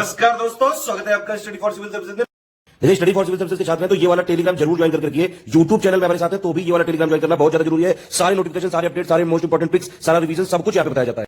नमस्कार दोस्तों, स्वागत है आपका स्टडी फॉर सिविल सर्विसेज में। जैसे स्टडी फॉर सिविल सर्विसेज के छात्र हैं तो ये वाला टेलीग्राम जरूर ज्वाइन करके रखिए। यूट्यूब चैनल में हमारे साथ है तो भी ये वाला टेलीग्राम ज्वाइन करना बहुत ज्यादा जरूरी है। सारे नोटिफिकेशन, सारे अपडेट, सारे मोस्ट इंपोर्टेंट पिक्स, सारा रिवीजन सब कुछ यहाँ पे बताया जाता है।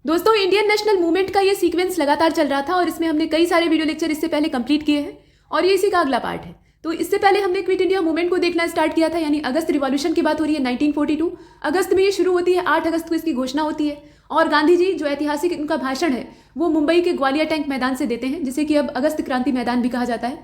दोस्तों, इंडियन नेशनल मूवमेंट का ये सीक्वेंस लगातार चल रहा था और इसमें हमने कई सारे वीडियो लेक्चर इससे पहले कंप्लीट किए हैं और ये इसी का अगला पार्ट है। तो इससे पहले हमने क्विट इंडिया मूवमेंट को देखना स्टार्ट किया था, यानी अगस्त रिवॉल्यूशन की बात हो रही है 1942। अगस्त में ये शुरू होती है, 8 अगस्त को इसकी घोषणा होती है और गांधी जी जो ऐतिहासिक उनका भाषण है वो मुंबई के ग्वालियर टैंक मैदान से देते हैं, जिसे कि अब अगस्त क्रांति मैदान भी कहा जाता है।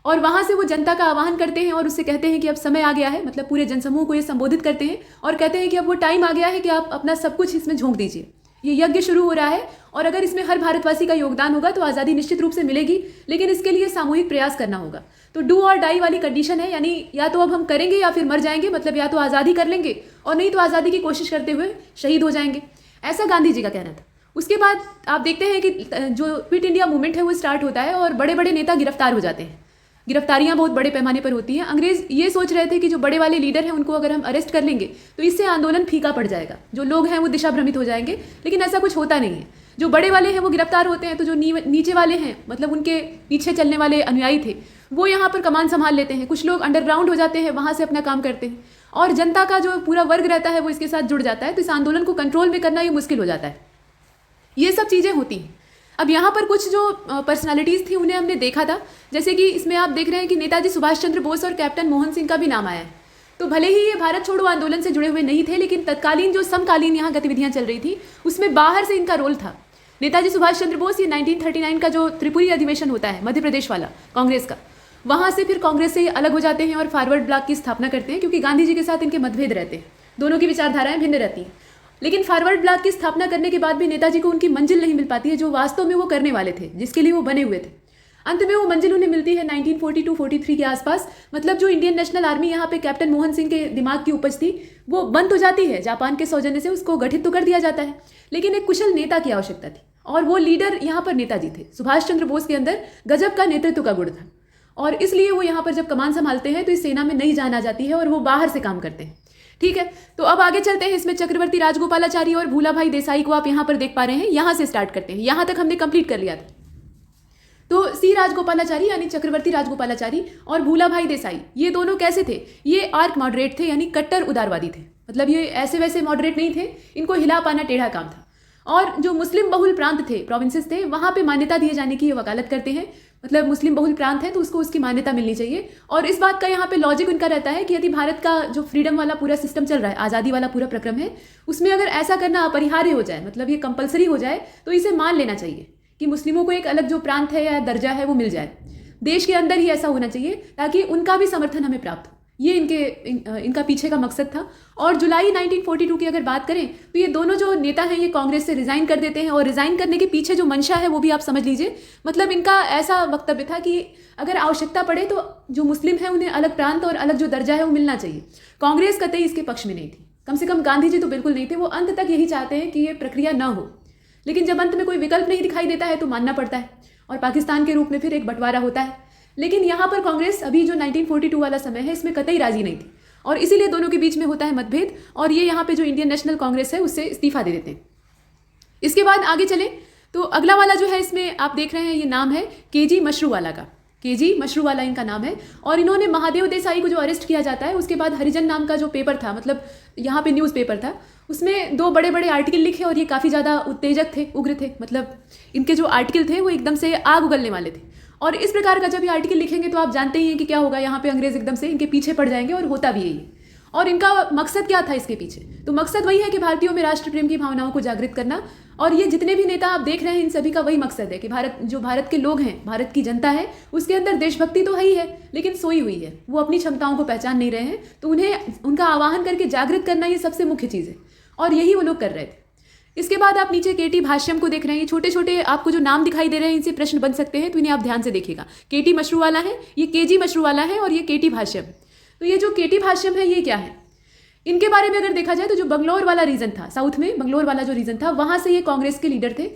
और वहाँ से वो जनता का आह्वान करते हैं और उससे कहते हैं कि अब समय आ गया है, मतलब पूरे जनसमूह को ये संबोधित करते हैं और कहते हैं कि अब वो टाइम आ गया है कि आप अपना सब कुछ इसमें झोंक दीजिए। ये यज्ञ शुरू हो रहा है और अगर इसमें हर भारतवासी का योगदान होगा तो आज़ादी निश्चित रूप से मिलेगी, लेकिन इसके लिए सामूहिक प्रयास करना होगा। तो डू और डाई वाली कंडीशन है, यानी या तो अब हम करेंगे या फिर मर जाएंगे, मतलब या तो आज़ादी कर लेंगे और नहीं तो आज़ादी की कोशिश करते हुए शहीद हो जाएंगे, ऐसा गांधी जी का कहना था। उसके बाद आप देखते हैं कि जो क्विट इंडिया मूवमेंट है वो स्टार्ट होता है और बड़े बड़े नेता गिरफ्तार हो जाते हैं। गिरफ्तारियां बहुत बड़े पैमाने पर होती हैं। अंग्रेज ये सोच रहे थे कि जो बड़े वाले लीडर हैं उनको अगर हम अरेस्ट कर लेंगे तो इससे आंदोलन फीका पड़ जाएगा, जो लोग हैं वो दिशा भ्रमित हो जाएंगे, लेकिन ऐसा कुछ होता नहीं है। जो बड़े वाले हैं वो गिरफ्तार होते हैं तो जो नीचे वाले हैं, मतलब उनके पीछे चलने वाले अनुयायी थे, वो यहाँ पर कमान संभाल लेते हैं। कुछ लोग अंडरग्राउंड हो जाते हैं, वहाँ से अपना काम करते हैं और जनता का जो पूरा वर्ग रहता है वो इसके साथ जुड़ जाता है। तो इस आंदोलन को कंट्रोल में करना ये मुश्किल हो जाता है। ये सब चीज़ें होती हैं। अब यहाँ पर कुछ जो पर्सनालिटीज़ थी उन्हें हमने देखा था, जैसे कि इसमें आप देख रहे हैं कि नेताजी सुभाष चंद्र बोस और कैप्टन मोहन सिंह का भी नाम आया है। तो भले ही ये भारत छोड़ो आंदोलन से जुड़े हुए नहीं थे, लेकिन तत्कालीन जो समकालीन यहाँ गतिविधियाँ चल रही थी उसमें बाहर से इनका रोल था। नेताजी सुभाष चंद्र बोस, ये 1939 का जो त्रिपुरी अधिवेशन होता है मध्य प्रदेश वाला कांग्रेस का, वहाँ से फिर कांग्रेस से अलग हो जाते हैं और फॉरवर्ड ब्लॉक की स्थापना करते हैं, क्योंकि गांधी जी के साथ इनके मतभेद रहते हैं, दोनों की विचारधाराएं भिन्न रहती हैं। लेकिन फॉरवर्ड ब्लॉक की स्थापना करने के बाद भी नेताजी को उनकी मंजिल नहीं मिल पाती है जो वास्तव में वो करने वाले थे, जिसके लिए वो बने हुए थे। अंत में वो मंजिल उन्हें मिलती है 1942-43 के आसपास। मतलब जो इंडियन नेशनल आर्मी यहाँ पे कैप्टन मोहन सिंह के दिमाग की उपज थी वो बंद हो जाती है, जापान के सौजन्य से उसको गठित तो कर दिया जाता है, लेकिन एक कुशल नेता की आवश्यकता थी और वो लीडर यहाँ पर नेताजी थे। सुभाष चंद्र बोस के अंदर गजब का नेतृत्व का गुण था और इसलिए वो यहाँ पर जब कमान संभालते हैं तो इस सेना में नई जान आ जाती है और वो बाहर से काम करते हैं। ठीक है, तो अब आगे चलते हैं। इसमें चक्रवर्ती राजगोपालाचारी और भूलाभाई देसाई को आप यहाँ पर देख पा रहे हैं। यहाँ से स्टार्ट करते हैं, यहाँ तक हमने कंप्लीट कर लिया था। तो सी राजगोपालाचारी यानी चक्रवर्ती राजगोपालाचारी और भूलाभाई देसाई, ये दोनों कैसे थे? ये आर्क मॉडरेट थे, यानी कट्टर उदारवादी थे। मतलब ये ऐसे वैसे मॉडरेट नहीं थे, इनको हिला पाना टेढ़ा काम था। और जो मुस्लिम बहुल प्रांत थे, प्रोविंसेस थे, वहाँ पे मान्यता दिए जाने की ये वकालत करते हैं। मतलब मुस्लिम बहुल प्रांत है तो उसको उसकी मान्यता मिलनी चाहिए। और इस बात का यहाँ पे लॉजिक उनका रहता है कि यदि भारत का जो फ्रीडम वाला पूरा सिस्टम चल रहा है, आज़ादी वाला पूरा प्रक्रम है, उसमें अगर ऐसा करना अपरिहार्य हो जाए, मतलब ये कंपलसरी हो जाए, तो इसे मान लेना चाहिए कि मुस्लिमों को एक अलग जो प्रांत है या दर्जा है वो मिल जाए। देश के अंदर ही ऐसा होना चाहिए ताकि उनका भी समर्थन हमें प्राप्त हो। ये इनका पीछे का मकसद था। और जुलाई 1942 की अगर बात करें तो ये दोनों जो नेता हैं ये कांग्रेस से रिज़ाइन कर देते हैं और रिज़ाइन करने के पीछे जो मंशा है वो भी आप समझ लीजिए। मतलब इनका ऐसा वक्तव्य था कि अगर आवश्यकता पड़े तो जो मुस्लिम है उन्हें अलग प्रांत और अलग जो दर्जा है वो मिलना चाहिए। कांग्रेस कतई इसके पक्ष में नहीं थी, कम से कम गांधी जी तो बिल्कुल नहीं थे। वो अंत तक यही चाहते हैं कि ये प्रक्रिया न हो, लेकिन जब अंत में कोई विकल्प नहीं दिखाई देता है तो मानना पड़ता है और पाकिस्तान के रूप में फिर एक बंटवारा होता है। लेकिन यहाँ पर कांग्रेस अभी जो 1942 वाला समय है इसमें कतई राजी नहीं थी और इसीलिए दोनों के बीच में होता है मतभेद और ये यहाँ पे जो इंडियन नेशनल कांग्रेस है उससे इस्तीफा दे देते हैं। इसके बाद आगे चले तो अगला वाला जो है इसमें आप देख रहे हैं ये नाम है केजी मशरूवाला का। केजी मशरूवाला इनका नाम है और इन्होंने महादेव देसाई को जो अरेस्ट किया जाता है उसके बाद हरिजन नाम का जो पेपर था, मतलब यहाँ पे न्यूज़ पेपर था, उसमें 2 बड़े बड़े आर्टिकल लिखे और ये काफ़ी ज़्यादा उत्तेजक थे, उग्र थे। मतलब इनके जो आर्टिकल थे वो एकदम से आग उगलने वाले थे और इस प्रकार का जब ये आर्टिकल लिखेंगे तो आप जानते ही हैं कि क्या होगा। यहाँ पे अंग्रेज एकदम से इनके पीछे पड़ जाएंगे और होता भी यही है। और इनका मकसद क्या था इसके पीछे? तो मकसद वही है कि भारतीयों में राष्ट्र प्रेम की भावनाओं को जागृत करना। और ये जितने भी नेता आप देख रहे हैं इन सभी का वही मकसद है कि भारत के लोग हैं, भारत की जनता है, उसके अंदर देशभक्ति तो है ही है लेकिन सोई हुई है, वो अपनी क्षमताओं को पहचान नहीं रहे हैं। तो उन्हें उनका आवाहन करके जागृत करना ये सबसे मुख्य चीज़ है और यही वो लोग कर रहे थे। इसके बाद आप नीचे केटी भाष्यम को देख रहे हैं। ये छोटे छोटे आपको जो नाम दिखाई दे रहे हैं इनसे प्रश्न बन सकते हैं, तो इन्हें आप ध्यान से देखिएगा। केटी मशरूवाला है, ये केजी मशरूवाला है और ये केटी भाष्यम। तो ये जो केटी भाष्यम है ये क्या है? इनके बारे में अगर देखा जाए तो जो बंगलौर वाला रीजन था, साउथ में बंगलौर वाला जो रीजन था, वहाँ से ये कांग्रेस के लीडर थे,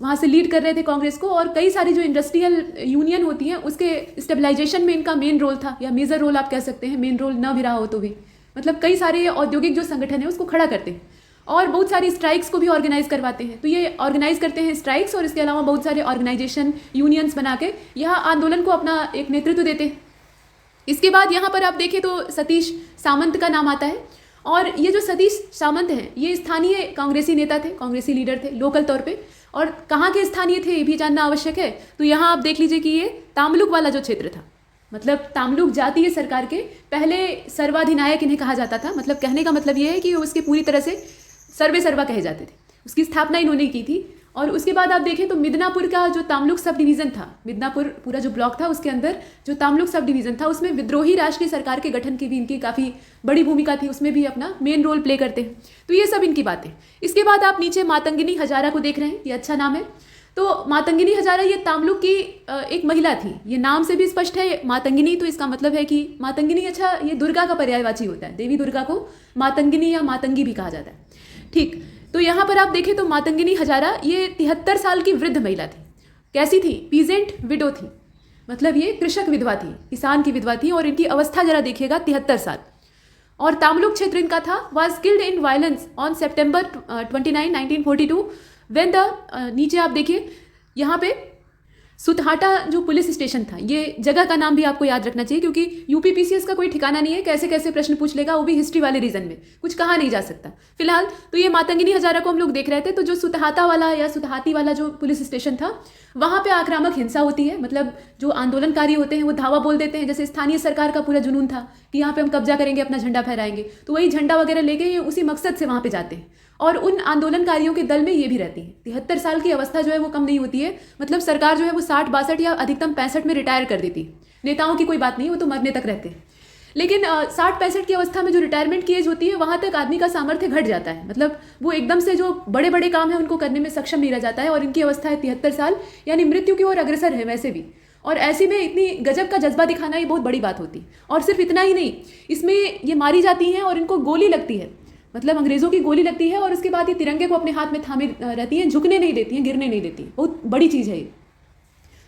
वहाँ से लीड कर रहे थे कांग्रेस को। और कई सारी जो इंडस्ट्रियल यूनियन होती हैं उसके स्टेबलाइजेशन में इनका मेन रोल था, या मेजर रोल आप कह सकते हैं, मेन रोल न भी रहा हो तो भी। मतलब कई सारे औद्योगिक जो संगठन है उसको खड़ा करते हैं। और बहुत सारी स्ट्राइक्स को भी ऑर्गेनाइज करवाते हैं। तो ये ऑर्गेनाइज करते हैं स्ट्राइक्स और इसके अलावा बहुत सारे ऑर्गेनाइजेशन यूनियंस बना के यहाँ आंदोलन को अपना एक नेतृत्व देते हैं। इसके बाद यहाँ पर आप देखें तो सतीश सामंत का नाम आता है, और ये जो सतीश सामंत हैं ये स्थानीय कांग्रेसी नेता थे, कांग्रेसी लीडर थे लोकल तौर पे। और कहाँ के स्थानीय थे ये भी जानना आवश्यक है। तो यहाँ आप देख लीजिए कि ये तामलुक वाला जो क्षेत्र था, मतलब तामलुक जातीय सरकार के पहले सर्वाधिनायक इन्हें कहा जाता था। मतलब कहने का मतलब ये है कि उसके पूरी तरह से सर्वे सर्वा कहे जाते थे। उसकी स्थापना इन्होंने की थी। और उसके बाद आप देखें तो मिदनापुर का जो तामलुक सब डिवीज़न था, मिदनापुर पूरा जो ब्लॉक था उसके अंदर जो तामलुक सब डिवीज़न था उसमें विद्रोही राष्ट्रीय सरकार के गठन की भी इनकी काफ़ी बड़ी भूमिका थी, उसमें भी अपना मेन रोल प्ले करते हैं। तो ये सब इनकी बातें। इसके बाद आप नीचे मातंगिनी हजारा को देख रहे हैं, ये अच्छा नाम है। तो मातंगिनी हजारा ये तामलुक की एक महिला थी, ये नाम से भी स्पष्ट है मातंगिनी, तो इसका मतलब है कि मातंगिनी अच्छा ये दुर्गा का पर्यायवाची होता है। देवी दुर्गा को मातंगिनी या मातंगी भी कहा जाता है। ठीक, तो यहाँ पर आप देखें तो मातंगिनी हजारा ये 73 साल की वृद्ध महिला थी। कैसी थी? पीजेंट विडो थी, मतलब ये कृषक विधवा थी, किसान की विधवा थी। और इनकी अवस्था जरा देखिएगा, 73 साल। और तामलुक क्षेत्र इनका था। Was killed in violence on September 29, 1942 when the नीचे आप देखिए यहाँ पे सुतहाटा जो पुलिस स्टेशन था, ये जगह का नाम भी आपको याद रखना चाहिए क्योंकि यूपीपीसीएस का कोई ठिकाना नहीं है, कैसे कैसे प्रश्न पूछ लेगा, वो भी हिस्ट्री वाले रीजन में कुछ कहा नहीं जा सकता। फिलहाल तो ये मातंगिनी हजारा को हम लोग देख रहे थे। तो जो सुतहाता वाला या सुतहाती वाला जो पुलिस स्टेशन था वहाँ पे आक्रामक हिंसा होती है। मतलब जो आंदोलनकारी होते हैं वो धावा बोल देते हैं, जैसे स्थानीय सरकार का पूरा जुनून था कि यहाँ पे हम कब्जा करेंगे, अपना झंडा फहराएंगे। तो वही झंडा वगैरह लेके ये उसी मकसद से वहाँ पे जाते हैं। और उन आंदोलनकारियों के दल में ये भी रहती है। 73 साल की अवस्था जो है वो कम नहीं होती है। मतलब सरकार जो है वो 60-62 या अधिकतम 65 में रिटायर कर देती है। नेताओं की कोई बात नहीं, वो तो मरने तक रहते हैं। लेकिन 60-65 की अवस्था में जो रिटायरमेंट की एज होती है वहाँ तक आदमी का सामर्थ्य घट जाता है। मतलब वो एकदम से जो बड़े बड़े काम है उनको करने में सक्षम नहीं रह जाता है। और इनकी अवस्था है 73 साल, यानी मृत्यु की ओर अग्रसर है वैसे भी। और ऐसे में इतनी गजब का जज्बा दिखाना ये बहुत बड़ी बात होती है। और सिर्फ इतना ही नहीं, इसमें ये मारी जाती हैं और इनको गोली लगती है, मतलब अंग्रेज़ों की गोली लगती है। और उसके बाद ये तिरंगे को अपने हाथ में थामे रहती हैं, झुकने नहीं देती हैं, गिरने नहीं देती। बहुत बड़ी चीज़ है ये।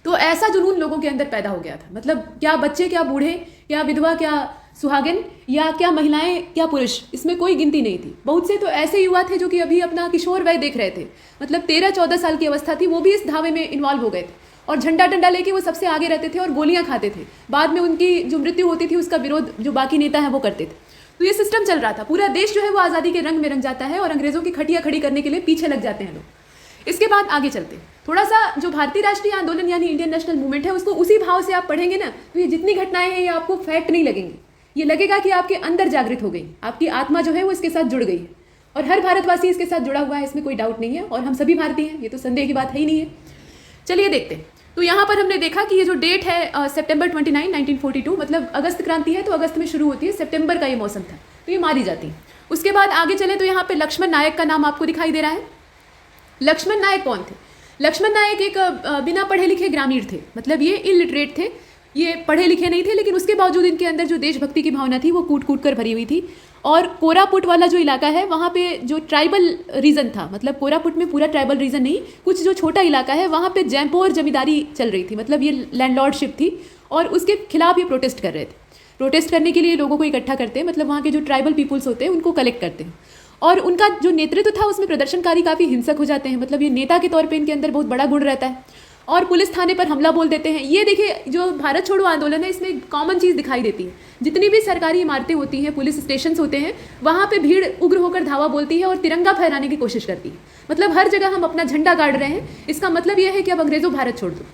तो ऐसा जुनून लोगों के अंदर पैदा हो गया था। मतलब क्या बच्चे, क्या बूढ़े, क्या विधवा, क्या सुहागिन, या क्या महिलाएं, क्या पुरुष, इसमें कोई गिनती नहीं थी। बहुत से तो ऐसे युवा थे जो कि अभी अपना किशोर वय देख रहे थे, मतलब 13-14 साल की अवस्था थी, वो भी इस धावे में इन्वॉल्व हो गए थे। और झंडा डंडा लेके वो सबसे आगे रहते थे और गोलियां खाते थे। बाद में उनकी जो मृत्यु होती थी उसका विरोध जो बाकी नेता हैं वो करते थे। तो ये सिस्टम चल रहा था। पूरा देश जो है वो आज़ादी के रंग में रंग जाता है और अंग्रेज़ों की खटिया खड़ी करने के लिए पीछे लग जाते हैं लोग। इसके बाद आगे चलते हैं। थोड़ा सा जो भारतीय राष्ट्रीय आंदोलन यानी इंडियन नेशनल मूवमेंट है उसको उसी भाव से आप पढ़ेंगे ना, तो ये जितनी घटनाएं हैं ये आपको फैक्ट नहीं लगेंगी। ये लगेगा कि आपके अंदर जागृत हो गई, आपकी आत्मा जो है वो इसके साथ जुड़ गई है। और हर भारतवासी इसके साथ जुड़ा हुआ है, इसमें कोई डाउट नहीं है। और हम सभी भारतीय हैं, ये तो संदेह की बात है ही नहीं है। चलिए देखते हैं। तो यहाँ पर हमने देखा कि ये जो डेट है September 29, 1942, मतलब अगस्त क्रांति है तो अगस्त में शुरू होती है, सितंबर का ये मौसम था, तो ये मारी जाती है। उसके बाद आगे चले तो यहाँ पे लक्ष्मण नायक का नाम आपको दिखाई दे रहा है। लक्ष्मण नायक कौन थे? लक्ष्मण नायक एक बिना पढ़े लिखे ग्रामीण थे, मतलब ये इलिटरेट थे, ये पढ़े लिखे नहीं थे, लेकिन उसके बावजूद इनके अंदर जो देशभक्ति की भावना थी वो कूट कूट कर भरी हुई थी। और कोरापुट वाला जो इलाका है वहाँ पे जो ट्राइबल रीजन था, मतलब कोरापुट में पूरा ट्राइबल रीजन नहीं, कुछ जो छोटा इलाका है वहाँ पे जैम्पोर जमींदारी चल रही थी, मतलब ये लैंडलॉर्डशिप थी। और उसके खिलाफ ये प्रोटेस्ट कर रहे थे। प्रोटेस्ट करने के लिए लोगों को इकट्ठा करते हैं, मतलब वहाँ के जो ट्राइबल पीपुल्स होते हैं उनको कलेक्ट करते हैं। और उनका जो नेतृत्व था उसमें प्रदर्शनकारी काफ़ी हिंसक हो जाते हैं, मतलब ये नेता के तौर पे इनके अंदर बहुत बड़ा गुण रहता है। और पुलिस थाने पर हमला बोल देते हैं। ये देखिए जो भारत छोड़ो आंदोलन है इसमें कॉमन चीज़ दिखाई देती है। जितनी भी सरकारी इमारतें होती हैं, पुलिस स्टेशंस होते हैं, वहाँ पे भीड़ उग्र होकर धावा बोलती है और तिरंगा फहराने की कोशिश करती है। मतलब हर जगह हम अपना झंडा गाड़ रहे हैं, इसका मतलब यह है कि अब अंग्रेज़ों भारत छोड़ दो।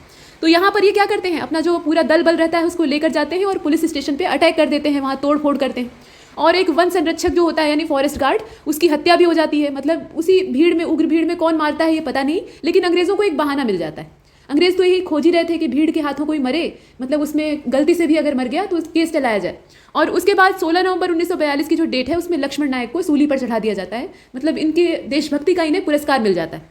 तो यहाँ पर ये क्या करते हैं, अपना जो पूरा दल बल रहता है उसको लेकर जाते हैं और पुलिस स्टेशन पर अटैक कर देते हैं, वहाँ तोड़ फोड़ करते हैं। और एक वन संरक्षक जो होता है यानी फॉरेस्ट गार्ड, उसकी हत्या भी हो जाती है। मतलब उसी भीड़ में, उग्र भीड़ में कौन मारता है ये पता नहीं, लेकिन अंग्रेज़ों को एक बहाना मिल जाता है। अंग्रेज़ तो यही खोज ही रहे थे कि भीड़ के हाथों कोई मरे, मतलब उसमें गलती से भी अगर मर गया तो केस चलाया जाए। और उसके बाद 16 नवंबर 1942 की जो डेट है उसमें लक्ष्मण नायक को सूली पर चढ़ा दिया जाता है, मतलब इनके देशभक्ति का इन्हें पुरस्कार मिल जाता है।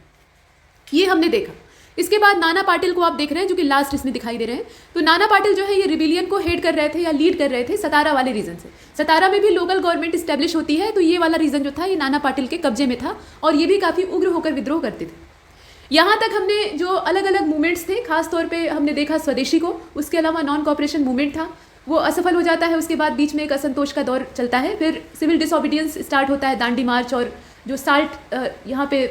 ये हमने देखा। इसके बाद नाना पाटिल को आप देख रहे हैं जो कि लास्ट इसमें दिखाई दे रहे हैं। तो नाना पाटिल जो है ये रिबिलियन को हेड कर रहे थे या लीड कर रहे थे सतारा वाले रीजन से। सतारा में भी लोकल गवर्नमेंट इस्टेब्लिश होती है, तो ये वाला रीजन जो था ये नाना पाटिल के कब्जे में था और ये भी काफ़ी उग्र होकर विद्रोह करते थे। यहाँ तक हमने जो अलग अलग मूवमेंट्स थे, खास तौर पे हमने देखा स्वदेशी को, उसके अलावा नॉन कॉपरेशन मूवमेंट था, वो असफल हो जाता है। उसके बाद बीच में एक असंतोष का दौर चलता है, फिर सिविल डिसोबीडियंस स्टार्ट होता है, दांडी मार्च और जो साल्ट यहाँ पे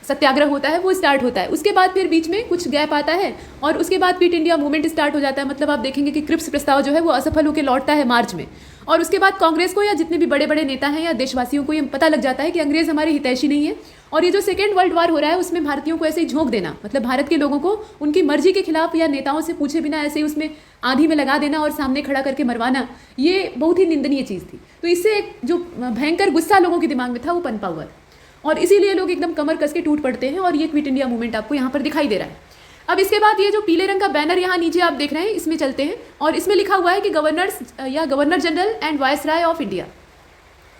सत्याग्रह होता है वो स्टार्ट होता है। उसके बाद फिर बीच में कुछ गैप आता है और उसके बाद क्विट इंडिया मूवमेंट स्टार्ट हो जाता है। मतलब आप देखेंगे कि क्रिप्स प्रस्ताव जो है वो असफल होकर लौटता है मार्च में, और उसके बाद कांग्रेस को या जितने भी बड़े बड़े नेता हैं या देशवासियों को ये पता लग जाता है कि अंग्रेज हमारे हितैषी नहीं है। और ये जो सेकेंड वर्ल्ड वॉर हो रहा है उसमें भारतीयों को ऐसे ही झोंक देना, मतलब भारत के लोगों को उनकी मर्जी के खिलाफ या नेताओं से पूछे बिना ऐसे ही उसमें आंधी में लगा देना और सामने खड़ा करके मरवाना, ये बहुत ही निंदनीय चीज़ थी। तो इससे एक जो भयंकर गुस्सा लोगों के दिमाग में था वो पनपा हुआ, और इसीलिए लोग एकदम कमर कस के टूट पड़ते हैं। और ये क्विट इंडिया मूवमेंट आपको यहाँ पर दिखाई दे रहा है। अब इसके बाद ये जो पीले रंग का बैनर यहाँ नीचे आप देख रहे हैं, इसमें चलते हैं और इसमें लिखा हुआ है कि गवर्नर्स या governor general and viceroy of India.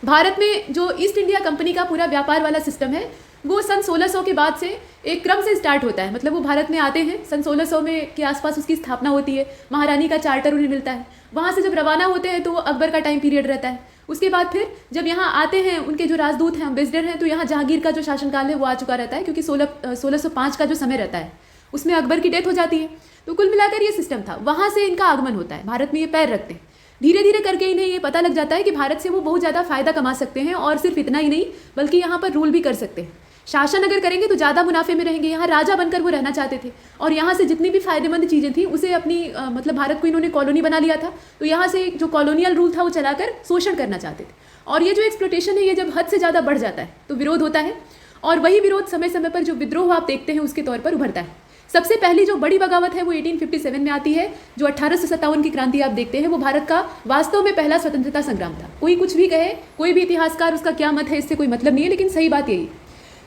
Bharat में जो ईस्ट इंडिया कंपनी का पूरा व्यापार वाला सिस्टम है वो सन 1600 के बाद से एक क्रम से स्टार्ट होता है। मतलब वो भारत में आते हैं, सन 1600 में के आसपास उसकी स्थापना होती है, महारानी का चार्टर उन्हें मिलता है। वहाँ से जब रवाना होते हैं तो अकबर का टाइम पीरियड रहता है। उसके बाद फिर जब यहाँ आते हैं उनके जो राजदूत हैं, अम्बेसडर हैं, तो यहाँ जहांगीर का जो शासनकाल है वो आ चुका रहता है, क्योंकि 1605 का जो समय रहता है उसमें अकबर की डेथ हो जाती है। तो कुल मिलाकर ये सिस्टम था, वहाँ से इनका आगमन होता है, भारत में ये पैर रखते हैं। धीरे धीरे करके इन्हें ये पता लग जाता है कि भारत से वो बहुत ज़्यादा फायदा कमा सकते हैं, और सिर्फ इतना ही नहीं बल्कि यहाँ पर रूल भी कर सकते हैं। शासन अगर करेंगे तो ज़्यादा मुनाफे में रहेंगे। यहाँ राजा बनकर वो रहना चाहते थे, और यहाँ से जितनी भी फायदेमंद चीज़ें थी उसे अपनी मतलब भारत को इन्होंने कॉलोनी बना लिया था, तो यहाँ से जो कॉलोनियल रूल था वो चलाकर शोषण करना चाहते थे। और ये जो एक्सप्लोटेशन है ये जब हद से ज़्यादा बढ़ जाता है तो विरोध होता है, और वही विरोध समय समय पर जो विद्रोह आप देखते हैं उसके तौर पर उभरता है। सबसे पहली जो बड़ी बगावत है वो 1857 में आती है। जो 1857 की क्रांति आप देखते हैं वो भारत का वास्तव में पहला स्वतंत्रता संग्राम था। कोई कुछ भी कहे, कोई भी इतिहासकार उसका क्या मत है इससे कोई मतलब नहीं है, लेकिन सही बात यही।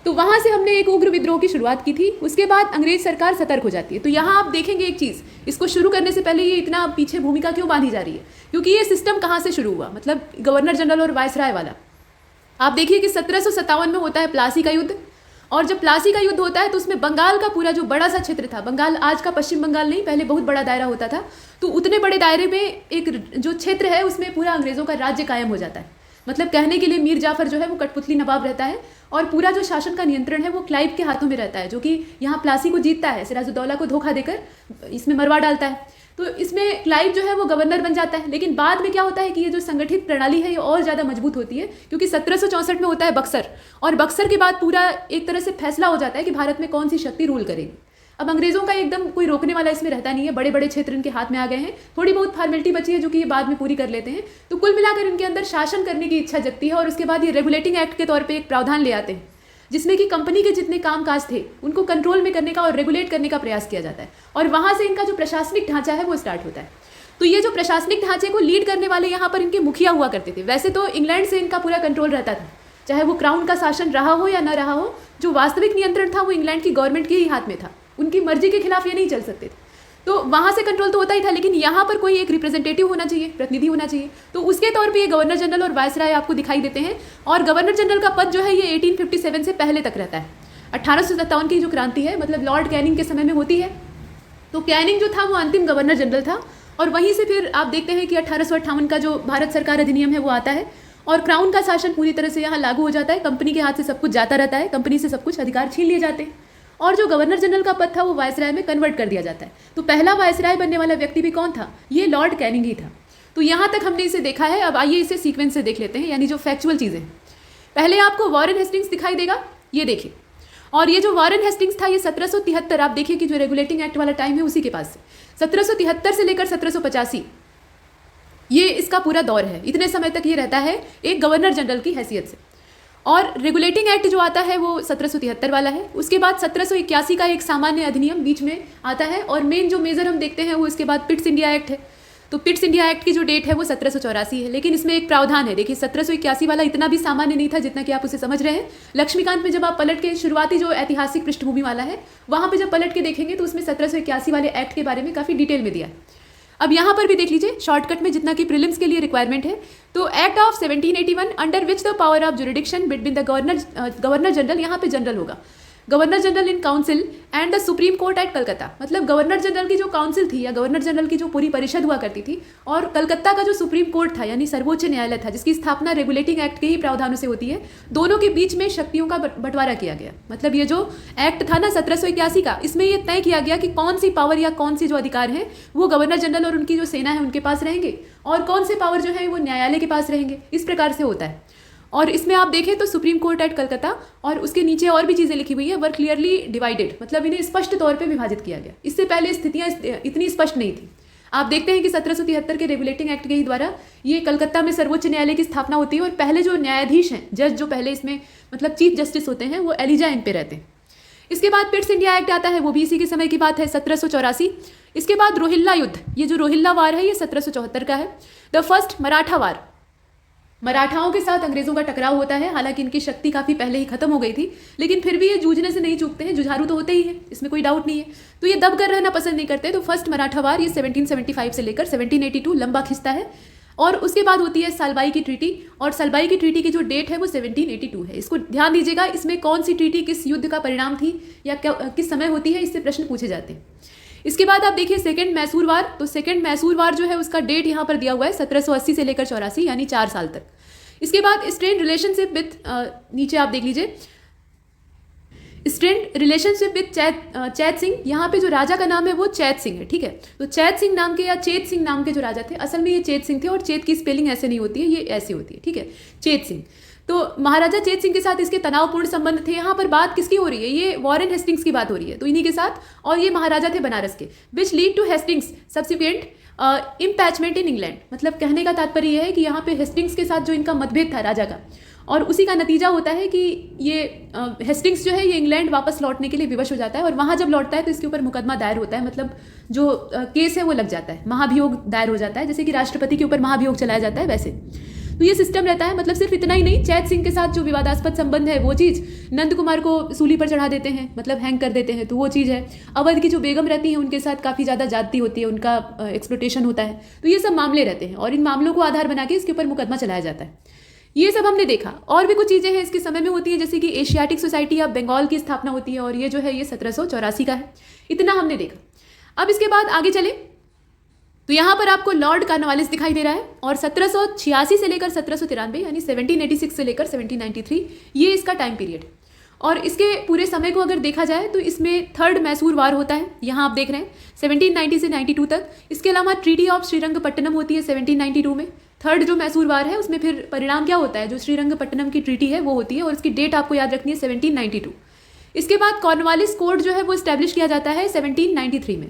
तो वहाँ से हमने एक उग्र विद्रोह की शुरुआत की थी। उसके बाद अंग्रेज सरकार सतर्क हो जाती है। तो यहाँ आप देखेंगे एक चीज़, इसको शुरू करने से पहले ये इतना पीछे भूमिका क्यों बांधी जा रही है, क्योंकि ये सिस्टम कहाँ से शुरू हुआ, मतलब गवर्नर जनरल और वायसराय वाला। आप देखिए कि 1757 में होता है प्लासी का युद्ध, और जब प्लासी का युद्ध होता है तो उसमें बंगाल का पूरा जो बड़ा सा क्षेत्र था, बंगाल आज का पश्चिम बंगाल नहीं, पहले बहुत बड़ा दायरा होता था, तो उतने बड़े दायरे में एक जो क्षेत्र है उसमें पूरा अंग्रेज़ों का राज्य कायम हो जाता है। मतलब कहने के लिए मीर जाफर जो है वो कठपुतली नवाब रहता है, और पूरा जो शासन का नियंत्रण है वो क्लाइव के हाथों में रहता है, जो कि यहाँ प्लासी को जीतता है, सिराजुद्दौला को धोखा देकर इसमें मरवा डालता है। तो इसमें क्लाइव जो है वो गवर्नर बन जाता है। लेकिन बाद में क्या होता है कि ये जो संगठित प्रणाली है ये और ज़्यादा मजबूत होती है, क्योंकि 1764 में होता है बक्सर, और बक्सर के बाद पूरा एक तरह से फैसला हो जाता है कि भारत में कौन सी शक्ति रूल करेगी। अब अंग्रेज़ों का एकदम कोई रोकने वाला इसमें रहता नहीं है, बड़े बड़े क्षेत्र इनके हाथ में आ गए हैं, थोड़ी बहुत फॉर्मेलिटी बची है जो कि ये बाद में पूरी कर लेते हैं। तो कुल मिलाकर इनके अंदर शासन करने की इच्छा जगती है, और उसके बाद ये रेगुलेटिंग एक्ट के तौर पर एक प्रावधान ले आते हैं जिसमें कि कंपनी के जितने कामकाज थे उनको कंट्रोल में करने का और रेगुलेट करने का प्रयास किया जाता है, और वहाँ से इनका जो प्रशासनिक ढांचा है वो स्टार्ट होता है। तो ये जो प्रशासनिक ढांचे को लीड करने वाले यहाँ पर इनके मुखिया हुआ करते थे। वैसे तो इंग्लैंड से इनका पूरा कंट्रोल रहता था, चाहे वो क्राउन का शासन रहा हो या ना रहा हो, जो वास्तविक नियंत्रण था वो इंग्लैंड की गवर्नमेंट के ही हाथ में था, उनकी मर्जी के खिलाफ ये नहीं चल सकते थे। तो वहाँ से कंट्रोल तो होता ही था, लेकिन यहाँ पर कोई एक रिप्रेजेंटेटिव होना चाहिए, प्रतिनिधि होना चाहिए। तो उसके तौर पे ये गवर्नर जनरल और वायसराय आपको दिखाई देते हैं, और गवर्नर जनरल का पद जो है ये 1857 से पहले तक रहता है। 1857 की जो क्रांति है मतलब लॉर्ड कैनिंग के समय में होती है। तो कैनिंग जो था वो अंतिम गवर्नर जनरल था, और वहीं से फिर आप देखते हैं कि 1858 का जो भारत सरकार अधिनियम है वो आता है, और क्राउन का शासन पूरी तरह से यहाँ लागू हो जाता है। कंपनी के हाथ से सब कुछ जाता रहता है, कंपनी से सब कुछ अधिकार छीन लिए जाते हैं, और जो गवर्नर जनरल का पद था वो वायसराय में कन्वर्ट कर दिया जाता है। तो पहला वायसराय बनने वाला व्यक्ति भी कौन था, ये लॉर्ड कैनिंग ही था। तो यहाँ तक हमने इसे देखा है। अब आइए इसे सीक्वेंस से देख लेते हैं, यानी जो फैक्चुअल चीज़ें। पहले आपको वॉरेन हेस्टिंग्स दिखाई देगा, ये देखिए, और ये जो वॉरेन हेस्टिंग्स था ये 1773, आप देखिए कि जो रेगुलेटिंग एक्ट वाला टाइम है उसी के पास से 1773 से लेकर 1785 ये इसका पूरा दौर है। इतने समय तक ये रहता है एक गवर्नर जनरल की हैसियत से। और रेगुलेटिंग एक्ट जो आता है वो 1773 वाला है। उसके बाद 1781 का एक सामान्य अधिनियम बीच में आता है, और मेन जो मेजर हम देखते हैं वो इसके बाद पिट्स इंडिया एक्ट है। तो पिट्स इंडिया एक्ट की जो डेट है वो 1784 है, लेकिन इसमें एक प्रावधान है। देखिए 1781 वाला इतना भी सामान्य नहीं था जितना कि आप उसे समझ रहे हैं। लक्ष्मीकांत में जब आप पलट के शुरुआती जो ऐतिहासिक पृष्ठभूमि वाला है वहाँ पे जब पलट के देखेंगे तो उसमें 1781 वाले एक्ट के बारे में काफ़ी डिटेल में दिया है। अब यहाँ पर भी देख लीजिए शॉर्टकट में जितना कि प्रीलिम्स के लिए रिक्वायरमेंट है। तो act of 1781 under which the power of jurisdiction between the governor general, यहाँ पे जनरल होगा, governor general in council and the supreme court at Calcutta. मतलब गवर्नर जनरल की जो काउंसिल थी या गवर्नर जनरल की जो पूरी परिषद हुआ करती थी, और कलकत्ता का जो सुप्रीम कोर्ट था यानी सर्वोच्च न्यायालय था जिसकी स्थापना रेगुलेटिंग एक्ट के ही प्रावधानों से होती है, दोनों के बीच में शक्तियों का बंटवारा किया गया। मतलब ये जो एक्ट था ना 1781 का, इसमें ये तय किया गया कि कौन सी पावर या कौन सी जो अधिकार हैं वो गवर्नर जनरल और उनकी जो सेना है उनके पास रहेंगे, और कौन से पावर जो है वो न्यायालय के पास रहेंगे। इस प्रकार से होता है। और इसमें आप देखें तो सुप्रीम कोर्ट एट कलकत्ता और उसके नीचे और भी चीज़ें लिखी हुई है, वर क्लियरली डिवाइडेड, मतलब इन्हें स्पष्ट तौर पे विभाजित किया गया। इससे पहले स्थितियां इतनी स्पष्ट नहीं थी। आप देखते हैं कि 1773 के रेगुलेटिंग एक्ट के ही द्वारा ये कलकत्ता में सर्वोच्च न्यायालय की स्थापना होती है और पहले जो न्यायाधीश हैं, जज जो पहले इसमें मतलब चीफ जस्टिस होते हैं, वो एलिजा इन पे रहते हैं। इसके बाद पिट्स इंडिया एक्ट आता है, वो भी इसी के समय की बात है, 1784। इसके बाद रोहिल्ला युद्ध, ये जो रोहिल्ला वार है ये 1774 का है। द फर्स्ट मराठा वार, मराठाओं के साथ अंग्रेजों का टकराव होता है। हालांकि इनकी शक्ति काफ़ी पहले ही खत्म हो गई थी, लेकिन फिर भी ये जूझने से नहीं चूकते हैं, जुझारू तो होते ही हैं, इसमें कोई डाउट नहीं है। तो ये दब कर रहना पसंद नहीं करते। तो फर्स्ट मराठा वार ये 1775 से लेकर 1782 लंबा खिंचता है। और उसके बाद होती है सालबाई की ट्रीटी, और सालबाई की ट्रीटी की जो डेट है वो 1782 है। इसको ध्यान दीजिएगा, इसमें कौन सी ट्रीटी किस युद्ध का परिणाम थी या किस समय होती है, इससे प्रश्न पूछे जाते हैं। इसके बाद आप देखिए सेकंड मैसूर वार, तो सेकंड मैसूर वार जो है उसका डेट यहाँ पर दिया हुआ है 1780 से लेकर 84, यानी 4 साल तक। इसके बाद स्ट्रेन रिलेशनशिप विथ, नीचे आप देख लीजिए, स्ट्रेन रिलेशनशिप विथ चैत सिंह। यहाँ पे जो राजा का नाम है वो चैत सिंह है, ठीक है। तो चैत सिंह नाम के या चेत सिंह नाम के जो राजा थे, असल में ये चेत सिंह थे और चेत की स्पेलिंग ऐसे नहीं होती है, ये ऐसी होती है, ठीक है, चेत सिंह। तो महाराजा चेत सिंह के साथ इसके तनावपूर्ण संबंध थे। यहाँ पर बात किसकी हो रही है, ये वॉरेन हेस्टिंग्स की बात हो रही है, तो इन्हीं के साथ, और ये महाराजा थे बनारस के, which lead to Hastings subsequent impeachment in England. मतलब कहने का तात्पर्य यह है कि यहाँ पे हेस्टिंग्स के साथ जो इनका मतभेद था राजा का, और उसी का नतीजा होता है कि ये हेस्टिंग्स जो है ये इंग्लैंड वापस लौटने के लिए विवश हो जाता है, और वहाँ जब लौटता है तो इसके ऊपर मुकदमा दायर होता है, मतलब जो केस है वो लग जाता है, महाभियोग दायर हो जाता है, जैसे कि राष्ट्रपति के ऊपर महाभियोग चलाया जाता है वैसे। तो ये सिस्टम रहता है। मतलब सिर्फ इतना ही नहीं, चैत सिंह के साथ जो विवादास्पद संबंध है वो चीज़, नंद कुमार को सूली पर चढ़ा देते हैं, मतलब हैंग कर देते हैं, तो वो चीज़ है। अवध की जो बेगम रहती हैं उनके साथ काफ़ी ज़्यादा जाती होती है, उनका एक्सप्लोटेशन होता है, तो ये सब मामले रहते हैं और इन मामलों को आधार बना के इसके ऊपर मुकदमा चलाया जाता है। ये सब हमने देखा। और भी कुछ चीज़ें हैं इसके समय में होती हैं, जैसे कि एशियाटिक सोसाइटी ऑफ बंगाल की स्थापना होती है, और ये जो है ये 1784 का है। इतना हमने देखा। अब इसके बाद आगे चले तो यहाँ पर आपको लॉर्ड कार्नवालिस दिखाई दे रहा है, और 1786 से लेकर 1793 यानी 1786 से लेकर 1793 ये इसका टाइम पीरियड है। और इसके पूरे समय को अगर देखा जाए तो इसमें थर्ड मैसूर वार होता है, यहाँ आप देख रहे हैं 1790 से 92 तक। इसके अलावा ट्रीटी ऑफ श्रीरंगपट्टनम होती है 1792 में। थर्ड जो मैसूर वार है उसमें फिर परिणाम क्या होता है, जो श्रीरंगपट्टनम की ट्रीटी है वो होती है, और इसकी डेट आपको याद रखनी है 1792। इसके बाद कॉर्नवालिस कोड जो है वो इस्टेब्लिश किया जाता है 1793 में,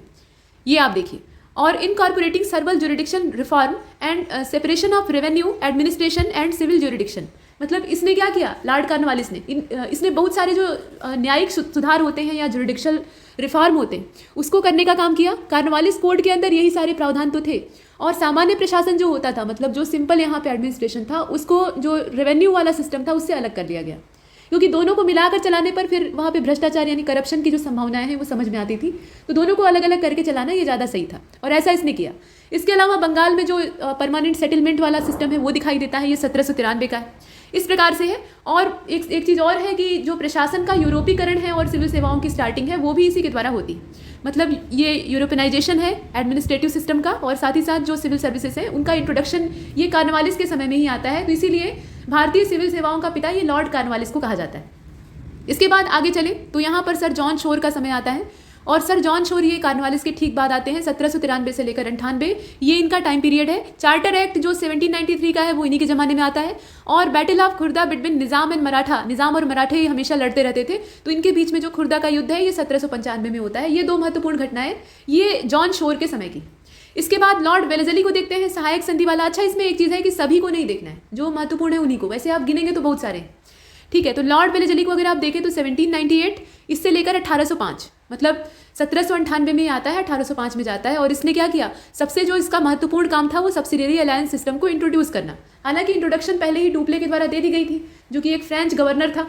ये आप देखिए। और incorporating several jurisdiction reform and separation of revenue administration and civil jurisdiction, मतलब इसने क्या किया लॉर्ड कार्नवालिस ने, इसने बहुत सारे जो न्यायिक सुधार होते हैं या जुरिडिक्शल रिफॉर्म होते हैं उसको करने का काम किया। कार्नवालिस कोड के अंदर यही सारे प्रावधान तो थे, और सामान्य प्रशासन जो होता था, मतलब जो सिंपल यहाँ पे एडमिनिस्ट्रेशन था, उसको जो रेवेन्यू वाला सिस्टम था उससे अलग कर दिया गया, क्योंकि दोनों को मिलाकर चलाने पर फिर वहाँ पे भ्रष्टाचार यानी करप्शन की जो संभावनाएं हैं वो समझ में आती थी। तो दोनों को अलग अलग करके चलाना ये ज़्यादा सही था, और ऐसा इसने किया। इसके अलावा बंगाल में जो परमानेंट सेटलमेंट वाला सिस्टम है वो दिखाई देता है, ये 1793 का है, इस प्रकार से है। और एक चीज़ और है कि जो प्रशासन का यूरोपीकरण है और सिविल सेवाओं की स्टार्टिंग है वो भी इसी के द्वारा होती है। मतलब ये यूरोपियनाइजेशन है एडमिनिस्ट्रेटिव सिस्टम का, और साथ ही साथ जो सिविल सर्विसेज है उनका इंट्रोडक्शन ये कार्नवालिस के समय में ही आता है। तो इसीलिए भारतीय सिविल सेवाओं का पिता ये लॉर्ड कार्नवालिस को कहा जाता है। इसके बाद आगे चले तो यहाँ पर सर जॉन शोर का समय आता है, और सर जॉन शोर ये कार्नवालिस के ठीक बाद आते हैं 1793 से लेकर 98, ये इनका टाइम पीरियड है। चार्टर एक्ट जो 1793 का है वो इन्हीं के ज़माने में आता है। और battle of Khurda between Nizam and Maratha, Nizam और मराठे हमेशा लड़ते रहते थे, तो इनके बीच में जो खुर्दा का युद्ध है ये 1795 में होता है। ये दो महत्वपूर्ण घटनाएं ये जॉन शोर के समय की। इसके बाद लॉर्ड वेलेजली को देखते हैं, सहायक संधि वाला। अच्छा, इसमें एक चीज़ है कि सभी को नहीं देखना है, जो महत्वपूर्ण है उन्हीं को, वैसे आप गिनेंगे तो बहुत सारे, ठीक है। तो लॉर्ड वेलेजली को अगर आप देखें तो 1798 इससे लेकर 1805, मतलब 1798 में आता है, 1805 में जाता है। और इसने क्या किया, सबसे जो इसका महत्वपूर्ण काम था वो सब्सिडियरी अलायंस सिस्टम को इंट्रोड्यूस करना। हालांकि इंट्रोडक्शन पहले ही डुप्ले के द्वारा दे दी गई थी, जो कि एक फ्रेंच गवर्नर था,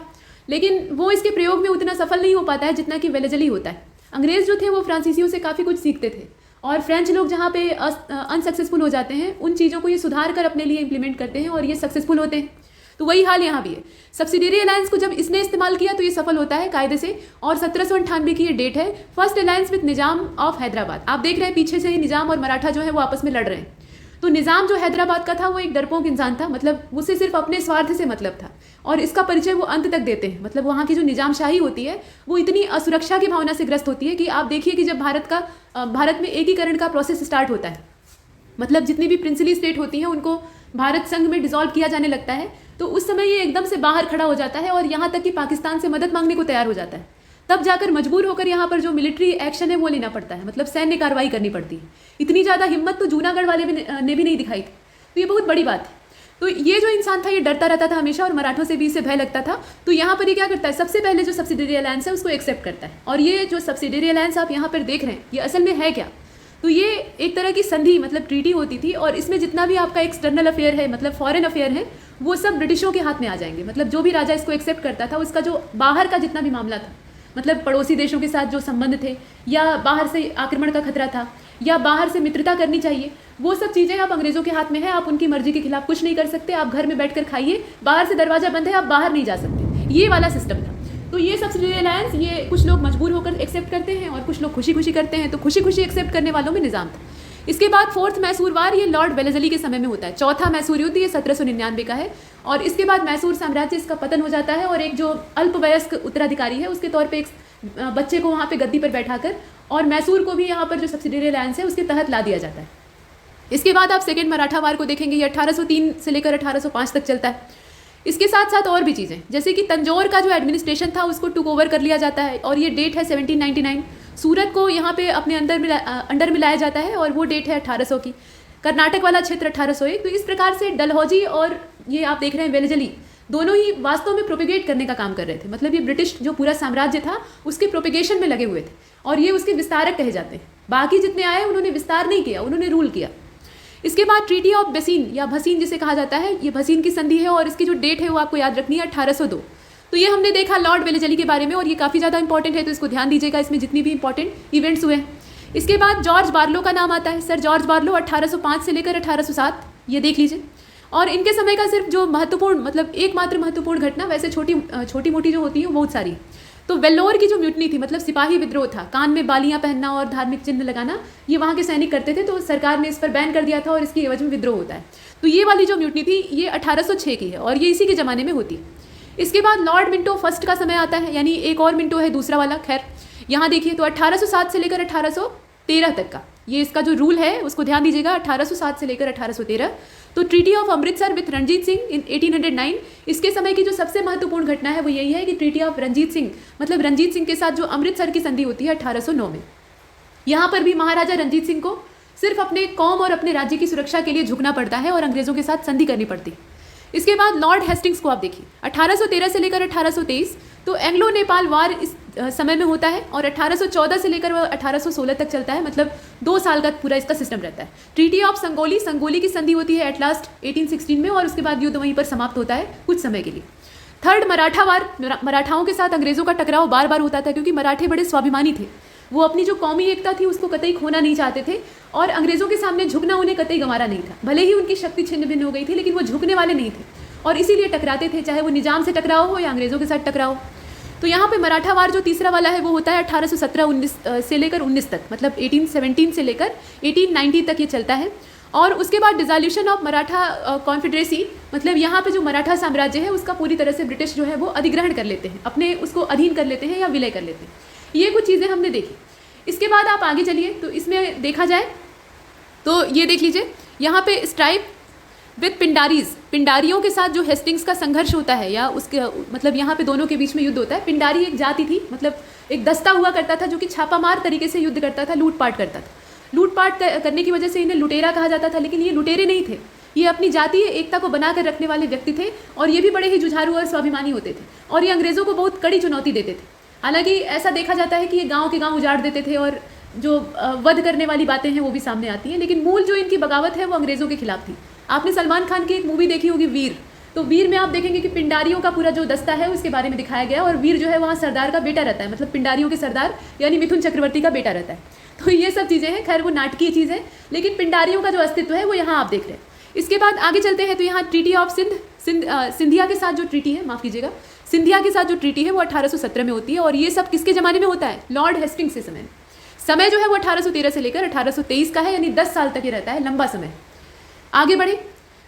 लेकिन वो इसके प्रयोग में उतना सफल नहीं हो पाता है जितना कि वेलेजली होता है। अंग्रेज जो थे वो फ्रांसीसियों से काफ़ी कुछ सीखते थे, और फ्रेंच लोग जहाँ पे अनसक्सेसफुल हो जाते हैं उन चीज़ों को ये सुधार कर अपने लिए इंप्लीमेंट करते हैं और ये सक्सेसफुल होते हैं। तो वही हाल यहाँ भी है। सब्सिडियरी अलायंस को जब इसने इस्तेमाल किया तो ये सफल होता है कायदे से, और 1798 की ये डेट है। First alliance with Nizam of Hyderabad. आप देख रहे हैं पीछे से ही निजाम और मराठा जो है वो आपस में लड़ रहे हैं। तो निजाम जो हैदराबाद का था वो एक डरपोक इंसान था, मतलब उससे सिर्फ अपने स्वार्थ से मतलब था, और इसका परिचय वो अंत तक देते हैं। मतलब वहाँ की जो निजामशाही होती है वो इतनी असुरक्षा की भावना से ग्रस्त होती है कि आप देखिए कि जब भारत में एकीकरण का प्रोसेस स्टार्ट होता है, मतलब जितनी भी प्रिंसली स्टेट होती हैं उनको भारत संघ में डिसॉल्व किया जाने लगता है, तो उस समय ये एकदम से बाहर खड़ा हो जाता है और यहाँ तक कि पाकिस्तान से मदद मांगने को तैयार हो जाता है। तब जाकर मजबूर होकर यहाँ पर जो मिलिट्री एक्शन है वो लेना पड़ता है, मतलब सैन्य कार्रवाई करनी पड़ती है। इतनी ज़्यादा हिम्मत तो जूनागढ़ वाले ने भी नहीं दिखाई थी, तो ये बहुत बड़ी बात है। तो ये जो इंसान था ये डरता रहता था हमेशा और मराठों से भी इसे भय लगता था। तो यहाँ पर ये क्या करता है, सबसे पहले जो सब्सिडरी अलायंस है उसको एक्सेप्ट करता है। और ये जो सब्सिडरी अलायंस आप यहाँ पर देख रहे हैं ये असल में है क्या, तो ये एक तरह की संधि मतलब ट्रीटी होती थी और इसमें जितना भी आपका एक्सटर्नल अफेयर है मतलब फॉरेन अफेयर है वो सब ब्रिटिशों के हाथ में आ जाएंगे। मतलब जो भी राजा इसको एक्सेप्ट करता था उसका जो बाहर का जितना भी मामला था, मतलब पड़ोसी देशों के साथ जो संबंध थे या बाहर से आक्रमण का खतरा था या बाहर से मित्रता करनी चाहिए, वो सब चीज़ें अब अंग्रेज़ों के हाथ में है। आप उनकी मर्जी के खिलाफ कुछ नहीं कर सकते, आप घर में बैठकर खाइए, बाहर से दरवाज़ा बंद है, आप बाहर नहीं जा सकते, ये वाला सिस्टम था। तो ये सब्सिडरी अलायंस ये कुछ लोग मजबूर होकर एक्सेप्ट करते हैं और कुछ लोग खुशी खुशी करते हैं। तो खुशी खुशी एक्सेप्ट करने वालों में निज़ाम था। इसके बाद फोर्थ मैसूर वार ये लॉर्ड वेलेस्ली के समय में होता है। चौथा मैसूर युद्ध ये 1799 का है और इसके बाद मैसूर साम्राज्य इसका पतन हो जाता है और एक जो अल्पवयस्क उत्तराधिकारी है उसके तौर पे एक बच्चे को वहाँ पे गद्दी पर बैठाकर और मैसूर को भी यहाँ पर जो सब्सिडरी अलायंस है उसके तहत ला दिया जाता है। इसके बाद आप सेकेंड मराठा वार को देखेंगे, ये 1803 से लेकर 1805 तक चलता है। इसके साथ साथ और भी चीज़ें जैसे कि तंजौर का जो एडमिनिस्ट्रेशन था उसको टुक ओवर कर लिया जाता है और ये डेट है 1799। सूरत को यहाँ पे अपने अंडर में लाया जाता है और वो डेट है 1800 की। कर्नाटक वाला क्षेत्र 1801। तो इस प्रकार से डलहौजी और ये आप देख रहे हैं वेलेस्ली दोनों ही वास्तव में प्रोपेगेट करने का काम कर रहे थे। मतलब ये ब्रिटिश जो पूरा साम्राज्य था उसके प्रोपेगेशन में लगे हुए थे और ये उसके विस्तारक कहे जाते हैं। बाकी जितने आए उन्होंने विस्तार नहीं किया, उन्होंने रूल किया। इसके बाद ट्रीटी ऑफ बसीन या भसीन जिसे कहा जाता है, ये भसीन की संधि है और इसकी जो डेट है वो आपको याद रखनी है 1802। तो ये हमने देखा लॉर्ड वेलेस्ली के बारे में और ये काफ़ी ज़्यादा इंपॉर्टेंट है, तो इसको ध्यान दीजिएगा, इसमें जितनी भी इंपॉर्टेंट इवेंट्स हुए हैं। इसके बाद जॉर्ज बार्लो का नाम आता है। सर जॉर्ज बार्लो 1805 से लेकर 1807, ये देख लीजिए। और इनके समय का सिर्फ जो महत्वपूर्ण मतलब एकमात्र महत्वपूर्ण घटना, वैसे छोटी मोटी जो होती है बहुत सारी। तो वेल्लोर की जो म्यूटनी थी, मतलब सिपाही विद्रोह था, कान में बालियां पहनना और धार्मिक चिन्ह लगाना, ये वहाँ के सैनिक करते थे, तो सरकार ने इस पर बैन कर दिया था और इसकी एवज में विद्रोह होता है। तो ये वाली जो म्यूटनी थी ये 1806 की है और ये इसी के ज़माने में होती है। इसके बाद लॉर्ड मिंटो फर्स्ट का समय आता है, यानी एक और मिंटो है दूसरा वाला। खैर यहाँ देखिए तो 1807 से लेकर 1813 तक का ये इसका जो रूल है उसको ध्यान दीजिएगा, 1807 से लेकर 1813। तो treaty of Amritsar with Ranjit Singh in 1809, इसके समय की जो सबसे महत्वपूर्ण घटना है वो यही है कि ट्रीटी ऑफ रंजीत सिंह, मतलब रंजीत सिंह के साथ जो अमृतसर की संधि होती है 1809 में। यहाँ पर भी महाराजा रंजीत सिंह को सिर्फ अपने कौम और अपने राज्य की सुरक्षा के लिए झुकना पड़ता है और अंग्रेजों के साथ संधि करनी पड़ती है। इसके बाद लॉर्ड हेस्टिंग्स को आप देखिए 1813 से लेकर 1823, तो एंग्लो नेपाल वार इस समय में होता है और 1814 से लेकर 1816 तक चलता है, मतलब 2 साल का पूरा इसका सिस्टम रहता है। ट्रीटी ऑफ संगोली की संधि होती है एट लास्ट 1816 में और उसके बाद युद्ध वहीं पर समाप्त होता है कुछ समय के लिए। थर्ड मराठा वार, मराठाओं के साथ अंग्रेजों का टकराव बार बार होता था क्योंकि मराठे बड़े स्वाभिमानी थे, वो अपनी जो कौमी एकता थी उसको कतई खोना नहीं चाहते थे और अंग्रेजों के सामने झुकना उन्हें कतई गंवारा नहीं था। भले ही उनकी शक्ति छिन्न भिन्न हो गई थी लेकिन वो झुकने वाले नहीं थे और इसीलिए टकराते थे, चाहे वो निजाम से टकराव हो या अंग्रेजों के साथ टकराव। तो यहाँ पे मराठा वार जो तीसरा वाला है वो होता है 1817 से लेकर 19 तक, मतलब 1817 से लेकर 1890 तक ये चलता है। और उसके बाद डिसॉल्यूशन ऑफ मराठा कॉन्फेडरेसी, मतलब यहाँ पे जो मराठा साम्राज्य है उसका पूरी तरह से ब्रिटिश जो है वो अधिग्रहण कर लेते हैं, अपने उसको अधीन कर लेते हैं या विलय कर लेते हैं। ये कुछ चीज़ें हमने देखी। इसके बाद आप आगे चलिए तो इसमें देखा जाए तो ये देख लीजिए, यहाँ पे स्ट्राइप विद पिंडारियों के साथ जो हेस्टिंग्स का संघर्ष होता है या उसके मतलब यहाँ पे दोनों के बीच में युद्ध होता है। पिंडारी एक जाति थी, मतलब एक दस्ता हुआ करता था जो कि छापामार तरीके से युद्ध करता था, लूटपाट करता था। लूटपाट करने की वजह से इन्हें लुटेरा कहा जाता था, लेकिन ये लुटेरे नहीं थे, ये अपनी जातीय एकता को बनाकर रखने वाले व्यक्ति थे और ये भी बड़े ही जुझारू और स्वाभिमानी होते थे और ये अंग्रेज़ों को बहुत कड़ी चुनौती देते थे। हालांकि ऐसा देखा जाता है कि ये गाँव के गाँव उजाड़ देते थे और जो वध करने वाली बातें हैं वो भी सामने आती हैं, लेकिन मूल जो इनकी बगावत है वो अंग्रेज़ों के खिलाफ थी। आपने सलमान खान की एक मूवी देखी होगी वीर, तो वीर में आप देखेंगे कि पिंडारियों का पूरा जो दस्ता है उसके बारे में दिखाया गया और वीर जो है वहाँ सरदार का बेटा रहता है, मतलब पिंडारियों के सरदार यानी मिथुन चक्रवर्ती का बेटा रहता है। तो ये सब चीज़ें हैं, खैर वो नाटकीय चीज़ है, लेकिन पिंडारियों का जो अस्तित्व है वो यहाँ आप देख रहे हैं। इसके बाद आगे चलते हैं तो यहाँ ट्रीटी ऑफ सिंधिया के साथ जो ट्रीटी है, माफ़ कीजिएगा, सिंधिया के साथ जो ट्रीटी है वो 1817 में होती है और ये सब किसके ज़माने में होता है? लॉर्ड हेस्टिंग्स के समय जो है वो 1813 से लेकर 1823 का है, यानी 10 साल तक ये रहता है, लंबा समय। आगे बढ़े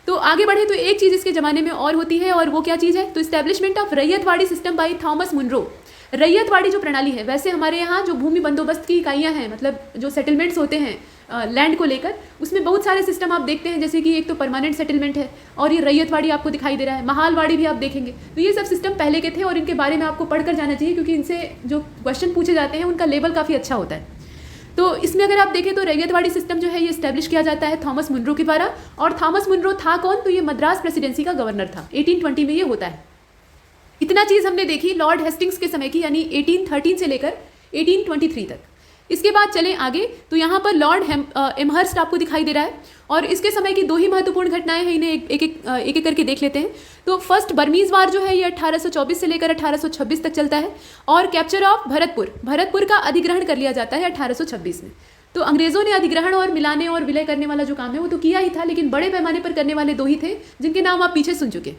तो एक चीज़ इसके ज़माने में और होती है और वो क्या चीज़ है? तो establishment of Ryotwari system by Thomas Munro. Ryotwari जो प्रणाली है, वैसे हमारे यहाँ जो भूमि बंदोबस्त की इकाइयाँ हैं, मतलब जो सेटलमेंट्स होते हैं लैंड को लेकर, उसमें बहुत सारे सिस्टम आप देखते हैं, जैसे कि एक तो परमानेंट सेटलमेंट है और ये रैयतवाड़ी आपको दिखाई दे रहा है, महालवाड़ी भी आप देखेंगे। तो ये सब सिस्टम पहले के थे और इनके बारे में आपको पढ़कर जाना चाहिए, क्योंकि इनसे जो क्वेश्चन पूछे जाते हैं उनका लेवल काफ़ी अच्छा होता है। तो इसमें अगर आप देखें तो रैयतवाड़ी सिस्टम जो है ये इस्टेब्लिश किया जाता है थॉमस मुनरो के द्वारा। और थॉमस मुनरो था कौन? तो ये मद्रास प्रेसिडेंसी का गवर्नर था। 1820 में ये होता है। इतना चीज़ हमने देखी लॉर्ड हेस्टिंग्स के समय की, यानी 1813 से लेकर 1823 तक। इसके बाद चलें आगे तो यहाँ पर लॉर्ड एमहर्स्ट आपको दिखाई दे रहा है और इसके समय की दो ही महत्वपूर्ण घटनाएं हैं, इन्हें एक एक करके देख लेते हैं। तो फर्स्ट बर्मीज वार जो है ये 1824 से लेकर 1826 तक चलता है और कैप्चर ऑफ भरतपुर का अधिग्रहण कर लिया जाता है 1826 में। तो अंग्रेजों ने अधिग्रहण और मिलाने और विलय करने वाला जो काम है वो तो किया ही था, लेकिन बड़े पैमाने पर करने वाले दो ही थे जिनके नाम आप पीछे सुन चुके।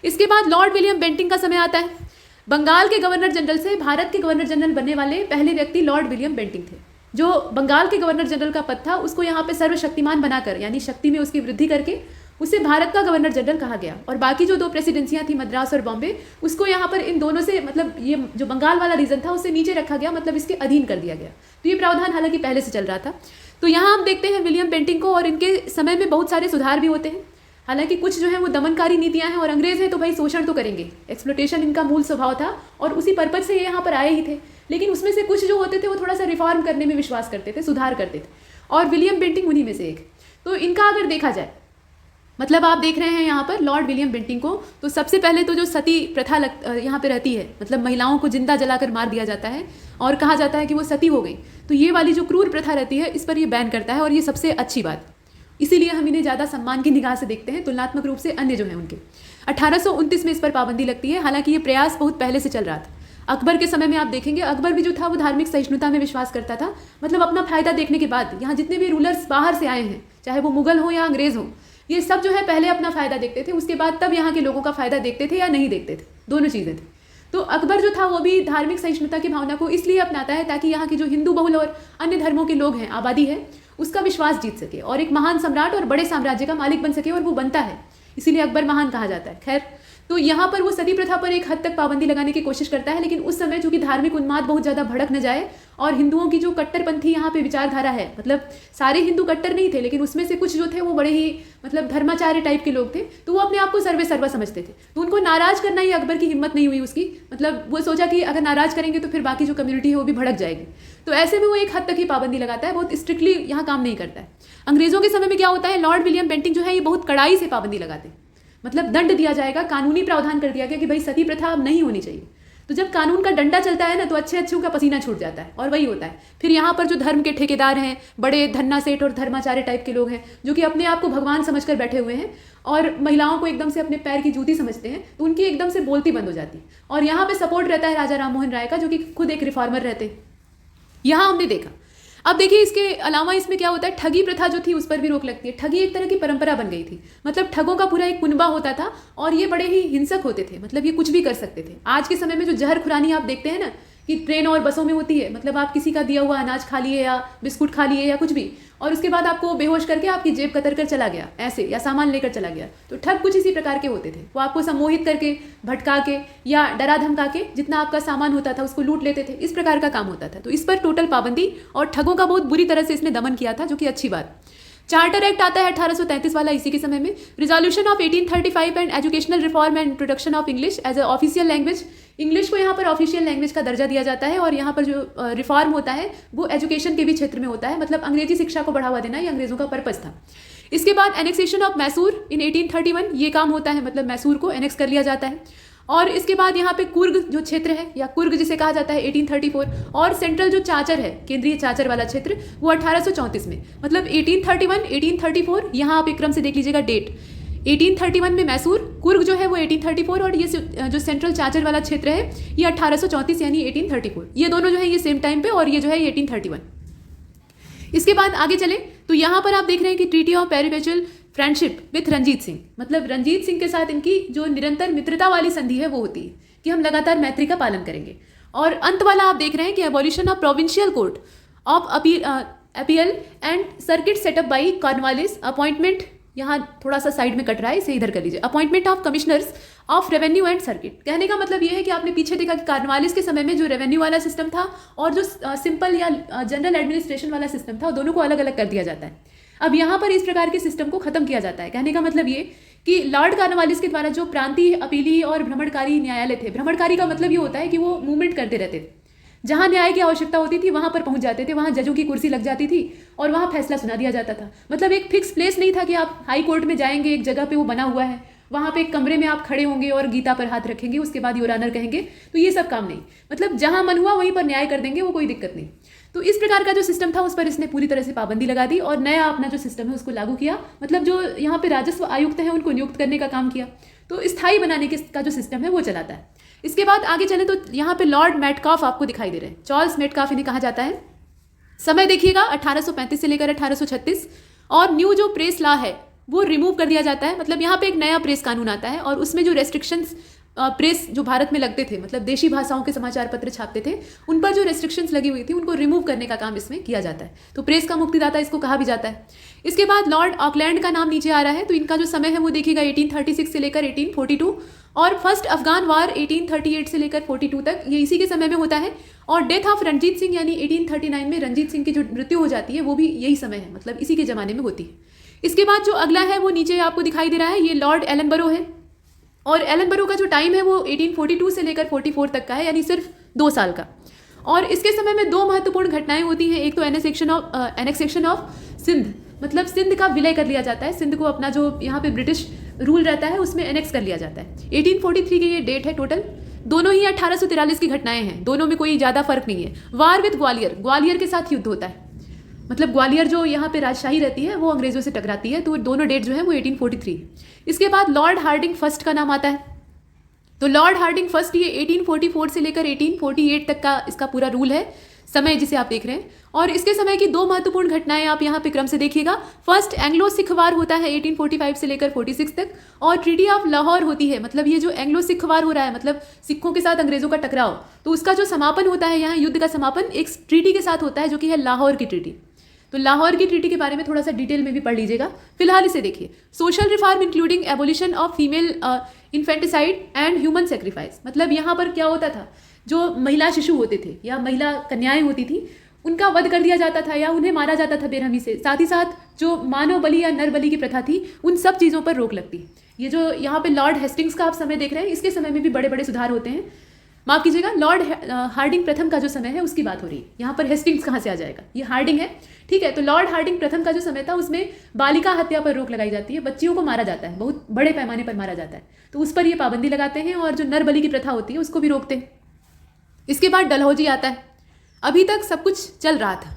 इसके बाद लॉर्ड विलियम बेंटिंग का समय आता है। बंगाल के गवर्नर जनरल से भारत के गवर्नर जनरल बनने वाले पहले व्यक्ति लॉर्ड विलियम बेंटिंग थे। जो बंगाल के गवर्नर जनरल का पद था उसको यहाँ पे सर्वशक्तिमान बनाकर, यानी शक्ति में उसकी वृद्धि करके उसे भारत का गवर्नर जनरल कहा गया। और बाकी जो दो प्रेसिडेंसियाँ थी मद्रास और बॉम्बे, उसको यहाँ पर इन दोनों से, मतलब ये जो बंगाल वाला रीजन था उससे नीचे रखा गया, मतलब इसके अधीन कर दिया गया। तो ये प्रावधान हालांकि पहले से चल रहा था। तो यहाँ हम देखते हैं विलियम बेंटिंग को और इनके समय में बहुत सारे सुधार भी होते हैं। हालांकि कुछ जो है वो दमनकारी नीतियां हैं और अंग्रेज हैं तो भाई शोषण तो करेंगे, एक्सप्लोटेशन इनका मूल स्वभाव था और उसी पर्पज से ये यहाँ पर आए ही थे। लेकिन उसमें से कुछ जो होते थे वो थोड़ा सा रिफॉर्म करने में विश्वास करते थे, सुधार करते थे, और विलियम बेंटिंग उन्हीं में से एक। तो इनका अगर देखा जाए, मतलब आप देख रहे हैं यहाँ पर लॉर्ड विलियम बेंटिंग को, तो सबसे पहले तो जो सती प्रथा यहाँ पे रहती है, मतलब महिलाओं को जिंदा जलाकर मार दिया जाता है और कहा जाता है कि वो सती हो गई, तो ये वाली जो क्रूर प्रथा रहती है इस पर ये बैन करता है और ये सबसे अच्छी बात, इसीलिए हम इन्हें ज़्यादा सम्मान की निगाह से देखते हैं तुलनात्मक रूप से अन्य जो हैं उनके। 1829 में इस पर पाबंदी लगती है। हालांकि ये प्रयास बहुत पहले से चल रहा था। अकबर के समय में आप देखेंगे, अकबर भी जो था वो धार्मिक सहिष्णुता में विश्वास करता था। मतलब अपना फायदा देखने के बाद यहाँ जितने भी रूलर्स बाहर से आए हैं, चाहे वो मुगल हो या अंग्रेज हो, ये सब जो है पहले अपना फायदा देखते थे, उसके बाद तब यहाँ के लोगों का फायदा देखते थे या नहीं देखते थे, दोनों चीज़ें थी। तो अकबर जो था वो भी धार्मिक सहिष्णुता की भावना को इसलिए अपनाता है ताकि यहाँ के जो हिंदू बहुल और अन्य धर्मों के लोग हैं, आबादी है, उसका विश्वास जीत सके और एक महान सम्राट और बड़े साम्राज्य का मालिक बन सके, और वो बनता है, इसीलिए अकबर महान कहा जाता है। खैर, तो यहाँ पर वो सती प्रथा पर एक हद तक पाबंदी लगाने की कोशिश करता है, लेकिन उस समय चूंकि धार्मिक उन्माद बहुत ज़्यादा भड़क न जाए और हिंदुओं की जो कट्टरपंथी यहाँ पे विचारधारा है, मतलब सारे हिंदू कट्टर नहीं थे, लेकिन उसमें से कुछ जो थे वो बड़े ही मतलब धर्माचार्य टाइप के लोग थे, तो वो अपने आप को सर्वा समझते थे। तो उनको नाराज करना ही अकबर की हिम्मत नहीं हुई उसकी, मतलब वो सोचा कि अगर नाराज करेंगे तो फिर बाकी जो कम्युनिटी है वो भी भड़क जाएगी। तो ऐसे में वो एक हद तक ही पाबंदी लगाता है, बहुत स्ट्रिक्टली यहाँ काम नहीं करता है। अंग्रेजों के समय में क्या होता है, लॉर्ड विलियम बेंटिंग जो है ये बहुत कड़ाई से पाबंदी लगाते हैं, मतलब दंड दिया जाएगा, कानूनी प्रावधान कर दिया गया कि भाई सती प्रथा अब नहीं होनी चाहिए। तो जब कानून का डंडा चलता है ना तो अच्छे अच्छों का पसीना छूट जाता है, और वही होता है। फिर यहाँ पर जो धर्म के ठेकेदार हैं, बड़े धन्ना सेठ और धर्माचार्य टाइप के लोग हैं, जो कि अपने आप को भगवान समझकर बैठे हुए हैं और महिलाओं को एकदम से अपने पैर की जूती समझते हैं, तो उनकी एकदम से बोलती बंद हो जाती है। और यहाँ पे सपोर्ट रहता है राजा राममोहन राय का, जो कि खुद एक रिफॉर्मर रहते हैं। यहाँ हमने देखा। अब देखिए इसके अलावा इसमें क्या होता है, ठगी प्रथा जो थी उस पर भी रोक लगती है। ठगी एक तरह की परंपरा बन गई थी, मतलब ठगों का पूरा एक कुनबा होता था और ये बड़े ही हिंसक होते थे, मतलब ये कुछ भी कर सकते थे। आज के समय में जो जहर खुरानी आप देखते हैं ना कि ट्रेन और बसों में होती है, मतलब आप किसी का दिया हुआ अनाज खा लिए या बिस्कुट खा लिए या कुछ भी, और उसके बाद आपको बेहोश करके आपकी जेब कतर कर चला गया ऐसे, या सामान लेकर चला गया। तो ठग कुछ इसी प्रकार के होते थे। वो आपको सम्मोहित करके, भटका के या डरा धमका के जितना आपका सामान होता था उसको लूट लेते थे, इस प्रकार का काम होता था। तो इस पर टोटल पाबंदी और ठगों का बहुत बुरी तरह से इसने दमन किया था, जो कि अच्छी बात। चार्टर एक्ट आता है 1833 वाला इसी के समय में। Resolution of 1835 and educational reform and introduction of English as a official language. English को यहाँ पर ऑफिशियल लैंग्वेज का दर्जा दिया जाता है और यहाँ पर जो रिफॉर्म होता है वो एजुकेशन के भी क्षेत्र में होता है, मतलब अंग्रेजी शिक्षा को बढ़ावा देना, ये अंग्रेजों का पर्पस था। इसके बाद एनेक्सेशन ऑफ मैसूर इन 1831, ये काम होता है, मतलब मैसूर को एनेक्स कर लिया जाता है। और इसके बाद यहाँ पे कुर्ग जो क्षेत्र है, या कुर्ग जिसे कहा जाता है, 1834, और सेंट्रल जो चाचर है, केंद्रीय चाचर वाला क्षेत्र, वो 1834 में, मतलब 1831, 1834, यहाँ आप एक क्रम से देख लीजिएगा डेट। 1831 में मैसूर, कुर्ग जो है वो 1834, और ये जो सेंट्रल चाचर वाला क्षेत्र है ये 1834 यानी 1834। ये दोनों जो है ये सेम टाइम पे, और ये जो है ये 1831। इसके बाद आगे चले तो यहाँ पर आप देख रहे हैं कि treaty of perpetual friendship with Ranjit Singh, मतलब रंजीत सिंह के साथ इनकी जो निरंतर मित्रता वाली संधि है वो होती है कि हम लगातार मैत्री का पालन करेंगे। और अंत वाला आप देख रहे हैं कि abolition of provincial court of appeal and circuit set up by Cornwallis, appointment यहाँ थोड़ा सा साइड में कट रहा है, इसे इधर कर लीजिए। Appointment of commissioners of revenue and circuit, कहने का मतलब ये है कि आपने पीछे देखा कि कार्नवालिस के समय में जो रेवेन्यू वाला सिस्टम था और जो सिंपल या जनरल एडमिनिस्ट्रेशन वाला सिस्टम था, दोनों को अलग अलग कर दिया जाता है। अब यहाँ पर इस प्रकार के सिस्टम को खत्म किया जाता है। कहने का मतलब ये कि लॉर्ड कार्नवालिस के द्वारा जो प्रांतीय, अपीलीय और भ्रमणकारी न्यायालय थे, भ्रमणकारी का मतलब ये होता है कि वो मूवमेंट करते रहते थे, जहां न्याय की आवश्यकता होती थी वहां पर पहुंच जाते थे, वहां जजों की कुर्सी लग जाती थी और वहां फैसला सुना दिया जाता था। मतलब एक फिक्स प्लेस नहीं था कि आप हाई कोर्ट में जाएंगे, एक जगह पे वो बना हुआ है, वहां पे एक कमरे में आप खड़े होंगे और गीता पर हाथ रखेंगे, उसके बाद योर ऑनर कहेंगे, तो ये सब काम नहीं। मतलब जहां मन हुआ वहीं पर न्याय कर देंगे, वो कोई दिक्कत नहीं। तो इस प्रकार का जो सिस्टम था उस पर इसने पूरी तरह से पाबंदी लगा दी और नया अपना जो सिस्टम है उसको लागू किया। मतलब जो यहाँ पे राजस्व आयुक्त हैं उनको नियुक्त करने का काम किया, तो स्थायी बनाने का जो सिस्टम है वो चलाता है। इसके बाद आगे चले तो यहाँ पे लॉर्ड मेटकाफ आपको दिखाई दे रहे हैं, चार्ल्स मेटकाफ इन्हें कहा जाता है। समय देखिएगा 1835 से लेकर 1836, और न्यू जो प्रेस लॉ है वो रिमूव कर दिया जाता है। मतलब यहाँ पे एक नया प्रेस कानून आता है और उसमें जो रेस्ट्रिक्शंस प्रेस जो भारत में लगते थे, मतलब देशी भाषाओं के समाचार पत्र छापते थे, उन पर जो रेस्ट्रिक्शंस लगी हुई थी उनको रिमूव करने का काम इसमें किया जाता है। तो प्रेस का मुक्तिदाता इसको कहा भी जाता है। इसके बाद लॉर्ड ऑकलैंड का नाम नीचे आ रहा है, तो इनका जो समय है वो देखिएगा 1836 से लेकर 1842, और फर्स्ट अफगान वार 1838 से लेकर 42 तक ये इसी के समय में होता है। और डेथ ऑफ रणजीत सिंह यानी 1839 में रणजीत सिंह की जो मृत्यु हो जाती है वो भी यही समय है, मतलब इसी के ज़माने में होती है। इसके बाद जो अगला है वो नीचे आपको दिखाई दे रहा है, ये लॉर्ड एलनबरो है, और एलनबरो का जो टाइम है वो 1842 से लेकर 44 तक का है, यानी सिर्फ 2 साल का। और इसके समय में 2 महत्वपूर्ण घटनाएं होती हैं। एक तो एनेक्सेशन ऑफ सिंध, मतलब सिंध का विलय कर लिया जाता है, सिंध को अपना जो यहाँ पे ब्रिटिश रूल रहता है उसमें एनेक्स कर लिया जाता है। 1843 की ये डेट है टोटल। दोनों ही 1843 की घटनाएं हैं, दोनों में कोई ज़्यादा फर्क नहीं है। वार विद ग्वालियर, ग्वालियर के साथ युद्ध होता है, मतलब ग्वालियर जो यहाँ पे राजशाही रहती है वो अंग्रेजों से टकराती है, तो दोनों डेट जो है वो 1843। इसके बाद लॉर्ड हार्डिंग फर्स्ट का नाम आता है। तो लॉर्ड हार्डिंग फर्स्ट ये 1844 से लेकर 1848 तक का इसका पूरा रूल है, समय जिसे आप देख रहे हैं। और इसके समय की 2 महत्वपूर्ण घटनाएं आप यहाँ पे क्रम से देखिएगा। फर्स्ट एंग्लो सिख वार होता है 1845 से लेकर 46 तक, और ट्रीटी ऑफ लाहौर होती है। मतलब ये जो एंग्लो सिख वार हो रहा है, मतलब सिखों के साथ अंग्रेजों का टकराव, तो उसका जो समापन होता है यहाँ युद्ध का समापन एक ट्रीटी के साथ होता है जो कि है लाहौर की ट्रीटी। तो लाहौर की ट्रीटी के बारे में थोड़ा सा डिटेल में भी पढ़ लीजिएगा। फिलहाल इसे देखिए। Social reform including abolition of female infanticide and human sacrifice, मतलब यहाँ पर क्या होता था, जो महिला शिशु होते थे या महिला कन्याएं होती थी उनका वध कर दिया जाता था या उन्हें मारा जाता था बेरहमी से। साथ ही साथ जो मानव बलि या नर बलि की प्रथा थी उन सब चीज़ों पर रोक लगती। ये जो यहाँ पे लॉर्ड हेस्टिंग्स का आप समय देख रहे हैं, इसके समय में भी बड़े बड़े सुधार होते हैं। माफ कीजिएगा, लॉर्ड हार्डिंग प्रथम का जो समय है उसकी बात हो रही है। यहाँ पर हेस्टिंग्स कहाँ से आ जाएगा, ये हार्डिंग है, ठीक है। तो लॉर्ड हार्डिंग प्रथम का जो समय था उसमें बालिका हत्या पर रोक लगाई जाती है, बच्चियों को मारा जाता है, बहुत बड़े पैमाने पर मारा जाता है, तो उस पर ये पाबंदी लगाते हैं, और जो नर बलि की प्रथा होती है उसको भी रोकते हैं। इसके बाद डलहौजी आता है। अभी तक सब कुछ चल रहा था,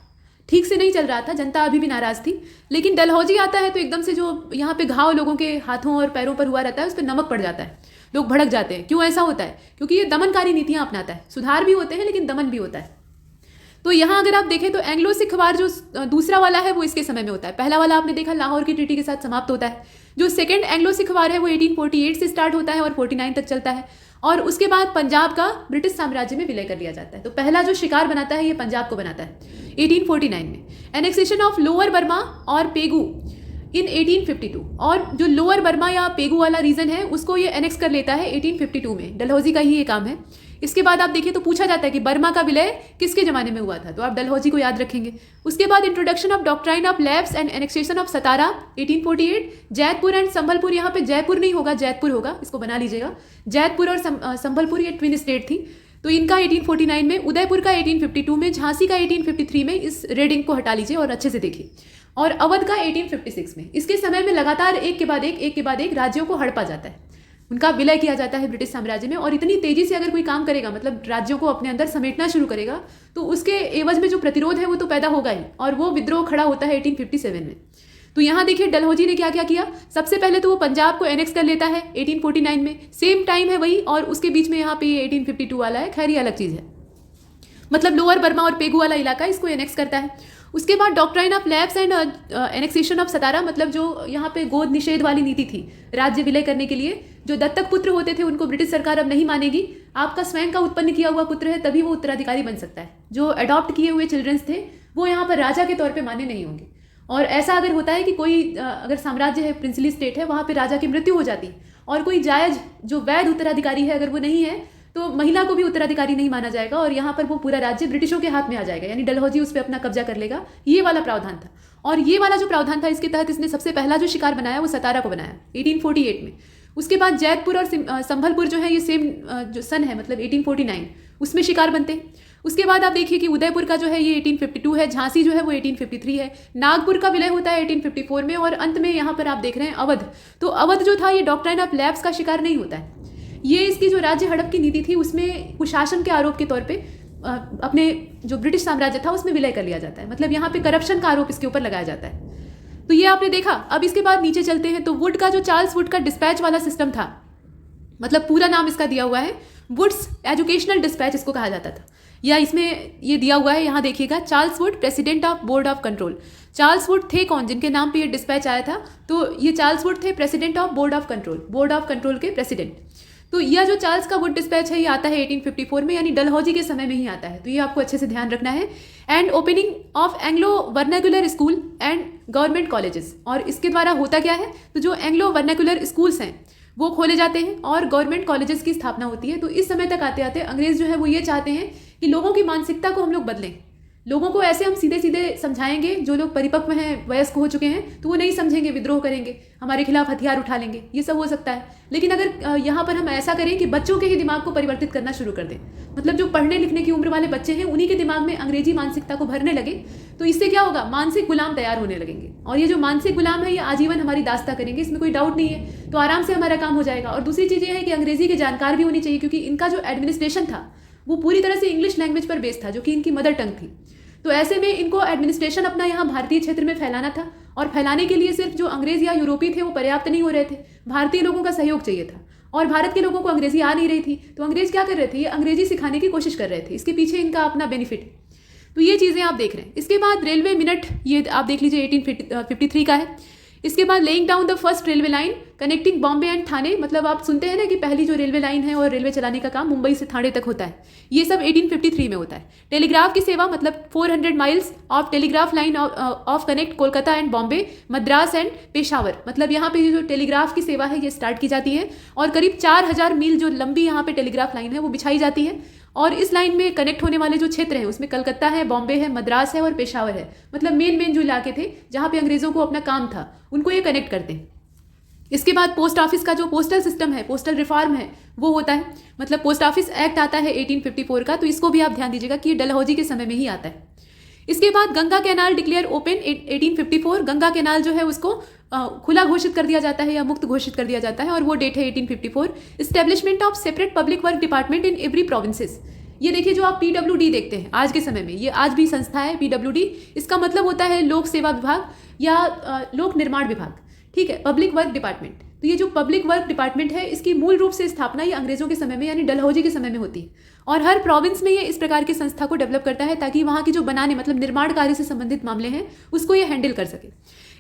ठीक से नहीं चल रहा था, जनता अभी भी नाराज थी, लेकिन डलहौजी आता है तो एकदम से जो यहाँ पे घाव लोगों के हाथों और पैरों पर हुआ रहता है उस पर नमक पड़ जाता है, लोग भड़क जाते हैं। क्यों ऐसा होता है? क्योंकि ये दमनकारी नीतियां अपनाता है, सुधार भी होते हैं लेकिन दमन भी होता है। तो यहाँ अगर आप देखें तो एंग्लो सिख वार जो दूसरा वाला है वो इसके समय में होता है। पहला वाला आपने देखा लाहौर की ट्रीटी के साथ समाप्त होता है। जो सेकंड एंग्लो सिख वार है वो 1848 से स्टार्ट होता है और 49 तक चलता है, और उसके बाद पंजाब का ब्रिटिश साम्राज्य में विलय कर लिया जाता है। तो पहला जो शिकार बनाता है ये पंजाब को बनाता है 1849 में। एनेक्सेशन ऑफ लोअर बर्मा और पेगू इन 1852, और जो लोअर बर्मा या पेगू वाला रीजन है उसको ये एनेक्स कर लेता है 1852 में। डलहौजी का ही ये काम है। इसके बाद आप देखिए तो पूछा जाता है कि बर्मा का विलय किसके जमाने में हुआ था, तो आप डलहौजी को याद रखेंगे। उसके बाद introduction of doctrine of lapse and annexation of Satara 1848। Jaitpur and Sambalpur, यहाँ पे जयपुर नहीं होगा जैतपुर होगा, इसको बना लीजिएगा। जैतपुर और संभलपुर ये ट्विन स्टेट थी, तो इनका 1849 में, उदयपुर का 1852 में, झांसी का 1853 में। इस रेडिंग को हटा लीजिए और अच्छे से देखिए। और अवध का 1856 में। इसके समय में लगातार एक के बाद एक राज्यों को हड़पा जाता है, उनका विलय किया जाता है ब्रिटिश साम्राज्य में। और इतनी तेजी से अगर कोई काम करेगा, मतलब राज्यों को अपने अंदर समेटना शुरू करेगा, तो उसके एवज में जो प्रतिरोध है वो तो पैदा होगा ही, और वो विद्रोह खड़ा होता है 1857 में। तो यहाँ देखिए डलहौजी ने क्या क्या किया। सबसे पहले तो वो पंजाब को एनेक्स कर लेता है 1849 में, सेम टाइम है वही, और उसके बीच में यहाँ पे 1852 वाला है, खैर ये अलग चीज़ है। मतलब लोअर बर्मा और पेगू वाला इलाका इसको एनेक्स करता है। उसके बाद doctrine of lapse and annexation of Satara, मतलब जो यहाँ पे गोद निषेध वाली नीति थी राज्य विलय करने के लिए, जो दत्तक पुत्र होते थे उनको ब्रिटिश सरकार अब नहीं मानेगी। आपका स्वयं का उत्पन्न किया हुआ पुत्र है तभी वो उत्तराधिकारी बन सकता है। जो अडॉप्ट किए हुए चिल्ड्रंस थे वो यहाँ पर राजा के तौर पे मान्य नहीं होंगे। और ऐसा अगर होता है कि कोई अगर साम्राज्य है, प्रिंसली स्टेट है, वहाँ पे राजा की मृत्यु हो जाती है और कोई जायज जो वैध उत्तराधिकारी है अगर वो नहीं है तो महिला को भी उत्तराधिकारी नहीं माना जाएगा और यहाँ पर वो पूरा राज्य ब्रिटिशों के हाथ में आ जाएगा, यानी डलहौजी उस पर अपना कब्जा कर लेगा। ये वाला प्रावधान था। और ये वाला जो प्रावधान था इसके तहत इसने सबसे पहला जो शिकार बनाया वो सतारा को बनाया 1848 में। उसके बाद जैतपुर और संभलपुर जो है ये सेम जो सन है, मतलब 1849, उसमें शिकार बनते हैं। उसके बाद आप देखिए कि उदयपुर का जो है ये 1852 है, झांसी जो है वो 1853 है, नागपुर का विलय होता है 1854 में, और अंत में यहाँ पर आप देख रहे हैं अवध। तो अवध जो था ये डॉक्ट्राइन ऑफ लैप्स का शिकार नहीं होता है। ये इसकी जो राज्य हड़प की नीति थी उसमें कुशासन के आरोप के तौर पे अपने जो ब्रिटिश साम्राज्य था उसमें विलय कर लिया जाता है, मतलब यहाँ पे करप्शन का आरोप इसके ऊपर लगाया जाता है। तो ये आपने देखा। अब इसके बाद नीचे चलते हैं तो वुड का जो चार्ल्स वुड का डिस्पैच वाला सिस्टम था, मतलब पूरा नाम इसका दिया हुआ है वुड्स एजुकेशनल डिस्पैच इसको कहा जाता था, या इसमें ये दिया हुआ है, यहाँ देखिएगा, Charles Wood president of board of control. Charles Wood थे कौन जिनके नाम पे ये डिस्पैच आया था? तो ये चार्ल्स वुड थे president of board of control, board of control के प्रेसिडेंट। तो यह जो चार्ल्स का वुड डिस्पैच है ये आता है 1854 में, यानी डलहौजी के समय में ही आता है। तो ये आपको अच्छे से ध्यान रखना है। And opening of Anglo vernacular school and government colleges, और इसके द्वारा होता क्या है? तो जो एंग्लो वर्नाकुलर स्कूल्स हैं वो खोले जाते हैं और गवर्नमेंट कॉलेजेस की स्थापना होती है। तो इस समय तक आते आते अंग्रेज जो है वो ये चाहते हैं कि लोगों की मानसिकता को हम लोग बदलें, लोगों को ऐसे हम सीधे सीधे समझाएंगे, जो लोग परिपक्व हैं, वयस्क हो चुके हैं, तो वो नहीं समझेंगे, विद्रोह करेंगे, हमारे खिलाफ हथियार उठा लेंगे, ये सब हो सकता है। लेकिन अगर यहाँ पर हम ऐसा करें कि बच्चों के ही दिमाग को परिवर्तित करना शुरू कर दें, मतलब जो पढ़ने लिखने की उम्र वाले बच्चे हैं उन्हीं के दिमाग में अंग्रेजी मानसिकता को भरने लगे, तो इससे क्या होगा? मानसिक गुलाम तैयार होने लगेंगे, और ये जो मानसिक गुलाम है ये आजीवन हमारी दास्ता करेंगे, इसमें कोई डाउट नहीं है। तो आराम से हमारा काम हो जाएगा। और दूसरी चीज़ ये है कि अंग्रेजी की जानकार भी होनी चाहिए, क्योंकि इनका जो एडमिनिस्ट्रेशन था वो पूरी तरह से इंग्लिश लैंग्वेज पर बेस्ड था, जो कि इनकी मदर टंग थी। तो ऐसे में इनको एडमिनिस्ट्रेशन अपना यहाँ भारतीय क्षेत्र में फैलाना था, और फैलाने के लिए सिर्फ जो अंग्रेज या यूरोपीय थे वो पर्याप्त नहीं हो रहे थे, भारतीय लोगों का सहयोग चाहिए था, और भारत के लोगों को अंग्रेजी आ नहीं रही थी। तो अंग्रेज क्या कर रहे थे? ये अंग्रेजी सिखाने की कोशिश कर रहे थे, इसके पीछे इनका अपना बेनिफिट है। तो ये चीज़ें आप देख रहे हैं। इसके बाद रेलवे मिनट, ये आप देख लीजिए 1853 का है। इसके बाद laying down the first railway line connecting Bombay and Thane, मतलब आप सुनते हैं ना कि पहली जो रेलवे लाइन है और रेलवे चलाने का काम मुंबई से थाने तक होता है, ये सब 1853 में होता है। टेलीग्राफ की सेवा, मतलब 400 miles of telegraph line of connect Kolkata and Bombay, Madras and Peshawar, मतलब यहाँ पे जो टेलीग्राफ की सेवा है ये स्टार्ट की जाती है, और करीब 4000 मील जो लंबी यहाँ पे टेलीग्राफ लाइन है वो बिछाई जाती है। और इस लाइन में कनेक्ट होने वाले जो क्षेत्र हैं उसमें कलकत्ता है, बॉम्बे है, मद्रास है और पेशावर है, मतलब मेन जो इलाके थे जहाँ पे अंग्रेजों को अपना काम था उनको ये कनेक्ट करते हैं। इसके बाद पोस्ट ऑफिस का जो पोस्टल सिस्टम है, पोस्टल रिफॉर्म है, वो होता है, मतलब पोस्ट ऑफिस एक्ट आता है 1854 का, तो इसको भी आप ध्यान दीजिएगा कि ये डलहौजी के समय में ही आता है। इसके बाद Ganga canal declare open 1854, Ganga canal जो है उसको खुला घोषित कर दिया जाता है या मुक्त घोषित कर दिया जाता है, और वो डेट है 1854। Establishment of separate public work department in every provinces, ये देखिए जो आप PWD देखते हैं आज के समय में, ये आज भी संस्था है PWD, इसका मतलब होता है लोक सेवा विभाग या लोक निर्माण विभाग, ठीक है, पब्लिक वर्क डिपार्टमेंट। तो ये जो पब्लिक वर्क डिपार्टमेंट है इसकी मूल रूप से स्थापना ये अंग्रेजों के समय में यानी डलहौजी के समय में होती है, और हर प्रोविंस में ये इस प्रकार की संस्था को डेवलप करता है ताकि वहाँ की जो बनाने मतलब निर्माण कार्य से संबंधित मामले हैं उसको ये हैंडल कर सके।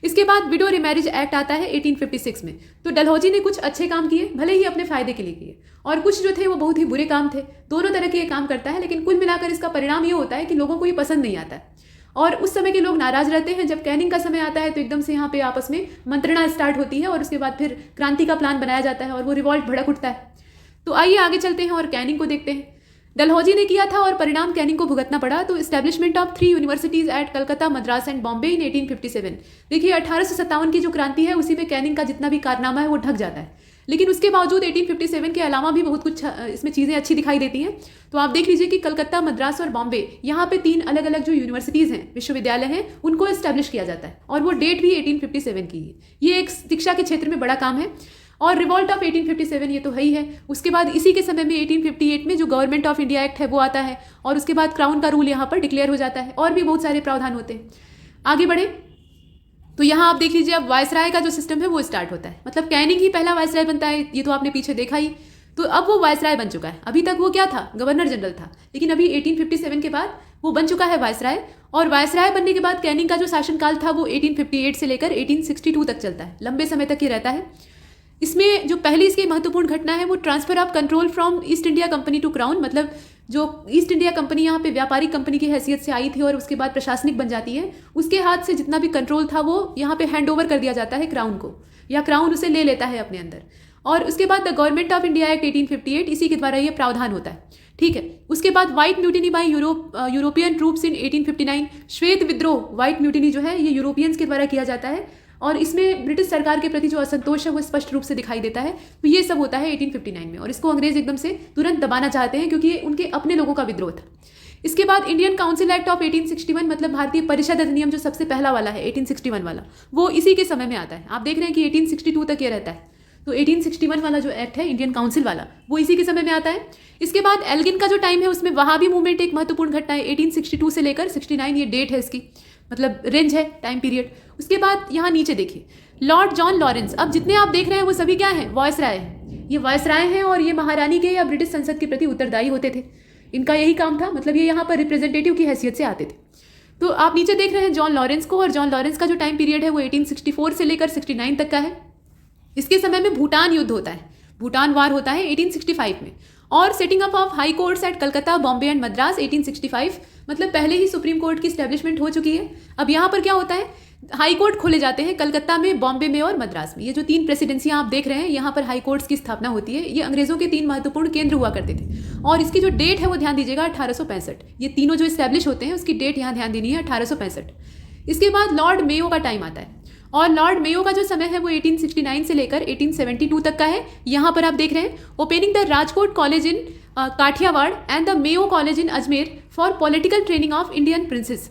इसके बाद विडो रिमैरिज एक्ट आता है 1856 में। तो डलहौजी ने कुछ अच्छे काम किए, भले ही अपने फायदे के लिए किए, और कुछ जो थे वो बहुत ही बुरे काम थे। दोनों तरह के ये काम करता है, लेकिन कुल मिलाकर इसका परिणाम ये होता है कि लोगों को ये पसंद नहीं आता है, और उस समय के लोग नाराज रहते हैं। जब कैनिंग का समय आता है तो एकदम से यहाँ पे आपस में मंत्रणा स्टार्ट होती है, और उसके बाद फिर क्रांति का प्लान बनाया जाता है और वो रिवॉल्ट भड़क उठता है। तो आइए आगे चलते हैं और कैनिंग को देखते हैं। डलहौजी ने किया था और परिणाम कैनिंग को भुगतना पड़ा। तो establishment of 3 universities at Calcutta, Madras and Bombay in 1857। देखिए 1857 की जो क्रांति है उसी में कैनिंग का जितना भी कारनामा है वो ढक जाता है, लेकिन उसके बावजूद 1857 के अलावा भी बहुत कुछ इसमें चीज़ें अच्छी दिखाई देती हैं। तो आप देख लीजिए कि कलकत्ता, मद्रास और बॉम्बे, यहाँ पे 3 अलग अलग जो यूनिवर्सिटीज़ हैं, विश्वविद्यालय हैं, उनको एस्टैब्लिश किया जाता है, और वो डेट भी 1857 की है। ये एक शिक्षा के क्षेत्र में बड़ा काम है। और रिवॉल्ट ऑफ 1857 ये तो है ही है। उसके बाद इसी के समय में 1858 में जो गवर्नमेंट ऑफ इंडिया एक्ट है वो आता है, और उसके बाद क्राउन का रूल यहाँ पर डिक्लेयर हो जाता है, और भी बहुत सारे प्रावधान होते हैं। आगे बढ़े तो यहाँ आप देख लीजिए अब वायसराय का जो सिस्टम है वो स्टार्ट होता है, मतलब कैनिंग ही पहला वायसराय बनता है, ये तो आपने पीछे देखा ही। तो अब वो वायसराय बन चुका है। अभी तक वो क्या था, गवर्नर जनरल था, लेकिन अभी 1857 के बाद वो बन चुका है वायसराय। और वायसराय बनने के बाद कैनिंग का जो शासनकाल था वो 1858 से लेकर 1862 तक चलता है, लंबे समय तक ये रहता है। इसमें जो पहली इसकी महत्वपूर्ण घटना है वो transfer of control from East India company to crown, मतलब जो ईस्ट इंडिया कंपनी यहाँ पे व्यापारिक कंपनी की हैसियत से आई थी और उसके बाद प्रशासनिक बन जाती है, उसके हाथ से जितना भी कंट्रोल था वो यहाँ पे हैंड ओवर कर दिया जाता है क्राउन को, या क्राउन उसे ले लेता है अपने अंदर। और उसके बाद the government of India act 1858, इसी के द्वारा ये प्रावधान होता है, ठीक है। उसके बाद white mutiny bye European troops in 1859, श्वेत विद्रोह, व्हाइट म्यूटिनी जो है ये यूरोपियंस के द्वारा किया जाता है और इसमें ब्रिटिश सरकार के प्रति जो असंतोष है वो स्पष्ट रूप से दिखाई देता है। तो ये सब होता है 1859 में, और इसको अंग्रेज एकदम से तुरंत दबाना चाहते हैं क्योंकि ये उनके अपने लोगों का विद्रोह था। इसके बाद इंडियन काउंसिल एक्ट ऑफ 1861, मतलब भारतीय परिषद अधिनियम जो सबसे पहला वाला है 1861 वाला, वो इसी के समय में आता है। आप देख रहे हैं कि 1862 तक ये रहता है, तो 1861 वाला जो एक्ट है इंडियन काउंसिल वाला, वो इसी के समय में आता है। इसके बाद एल्गिन का जो टाइम है उसमें वहाबी मूवमेंट एक महत्वपूर्ण घटना है, 1862 से लेकर 69 ये डेट है इसकी, मतलब रेंज है, टाइम पीरियड। उसके बाद यहाँ नीचे देखिए लॉर्ड जॉन लॉरेंस। अब जितने आप देख रहे हैं वो सभी क्या हैं, वॉयसराय हैं। ये वॉयसराय हैं और ये महारानी के या ब्रिटिश संसद के प्रति उत्तरदायी होते थे, इनका यही काम था, मतलब ये यहाँ पर रिप्रेजेंटेटिव की हैसियत से आते थे। तो आप नीचे देख रहे हैं जॉन लॉरेंस को, और जॉन लॉरेंस का जो टाइम पीरियड है वो 1864 से लेकर 69 तक का है। इसके समय में भूटान युद्ध होता है, भूटान वार होता है 1865 में, और setting up of high courts at Calcutta, Bombay and Madras 1865, मतलब पहले ही सुप्रीम कोर्ट की स्टैब्लिशमेंट हो चुकी है। अब यहाँ पर क्या होता है, हाई कोर्ट खोले जाते हैं कलकत्ता में, बॉम्बे में और मद्रास में। ये जो 3 प्रेसिडेंसियाँ आप देख रहे हैं, यहाँ पर हाई कोर्ट्स की स्थापना होती है। ये अंग्रेजों के 3 महत्वपूर्ण केंद्र हुआ करते थे, और इसकी जो डेट है वो ध्यान दीजिएगा 1865। ये तीनों जो इस्टेब्लिश होते हैं उसकी डेट यहाँ ध्यान देनी है 1865। इसके बाद लॉर्ड मेयो का टाइम आता है, और लॉर्ड मेयो का जो समय है वो 1869 से लेकर 1872 तक का है। यहाँ पर आप देख रहे हैं opening the Rajkot college in Kathiawar and the Mayo college in Ajmer for political training of Indian princes.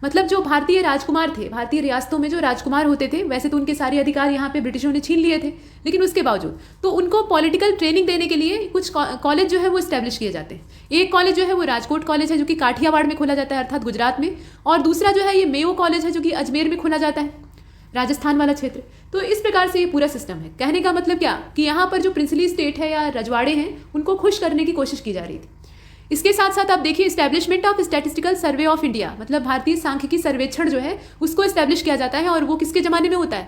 मतलब जो भारतीय राजकुमार थे, भारतीय रियासतों में जो राजकुमार होते थे, वैसे तो उनके सारे अधिकार यहाँ पे ब्रिटिशों ने छीन लिए थे, लेकिन उसके बावजूद तो उनको पॉलिटिकल ट्रेनिंग देने के लिए कुछ कॉलेज जो है वो इस्टेब्लिश किए जाते हैं। एक कॉलेज जो है वो राजकोट कॉलेज है जो कि काठियावाड़ में खोला जाता है, अर्थात गुजरात में, और दूसरा जो है ये मेयो कॉलेज है जो कि अजमेर में खोला जाता है, राजस्थान वाला क्षेत्र। तो इस प्रकार से ये पूरा सिस्टम है। कहने का मतलब क्या कि यहाँ पर जो प्रिंसली स्टेट है या रजवाड़े हैं उनको खुश करने की कोशिश की जा रही थी। इसके साथ साथ आप देखिए establishment of statistical survey of India, मतलब भारतीय सांख्यिकी सर्वेक्षण जो है उसको इस्टेब्लिश किया जाता है, और वो किसके ज़माने में होता है,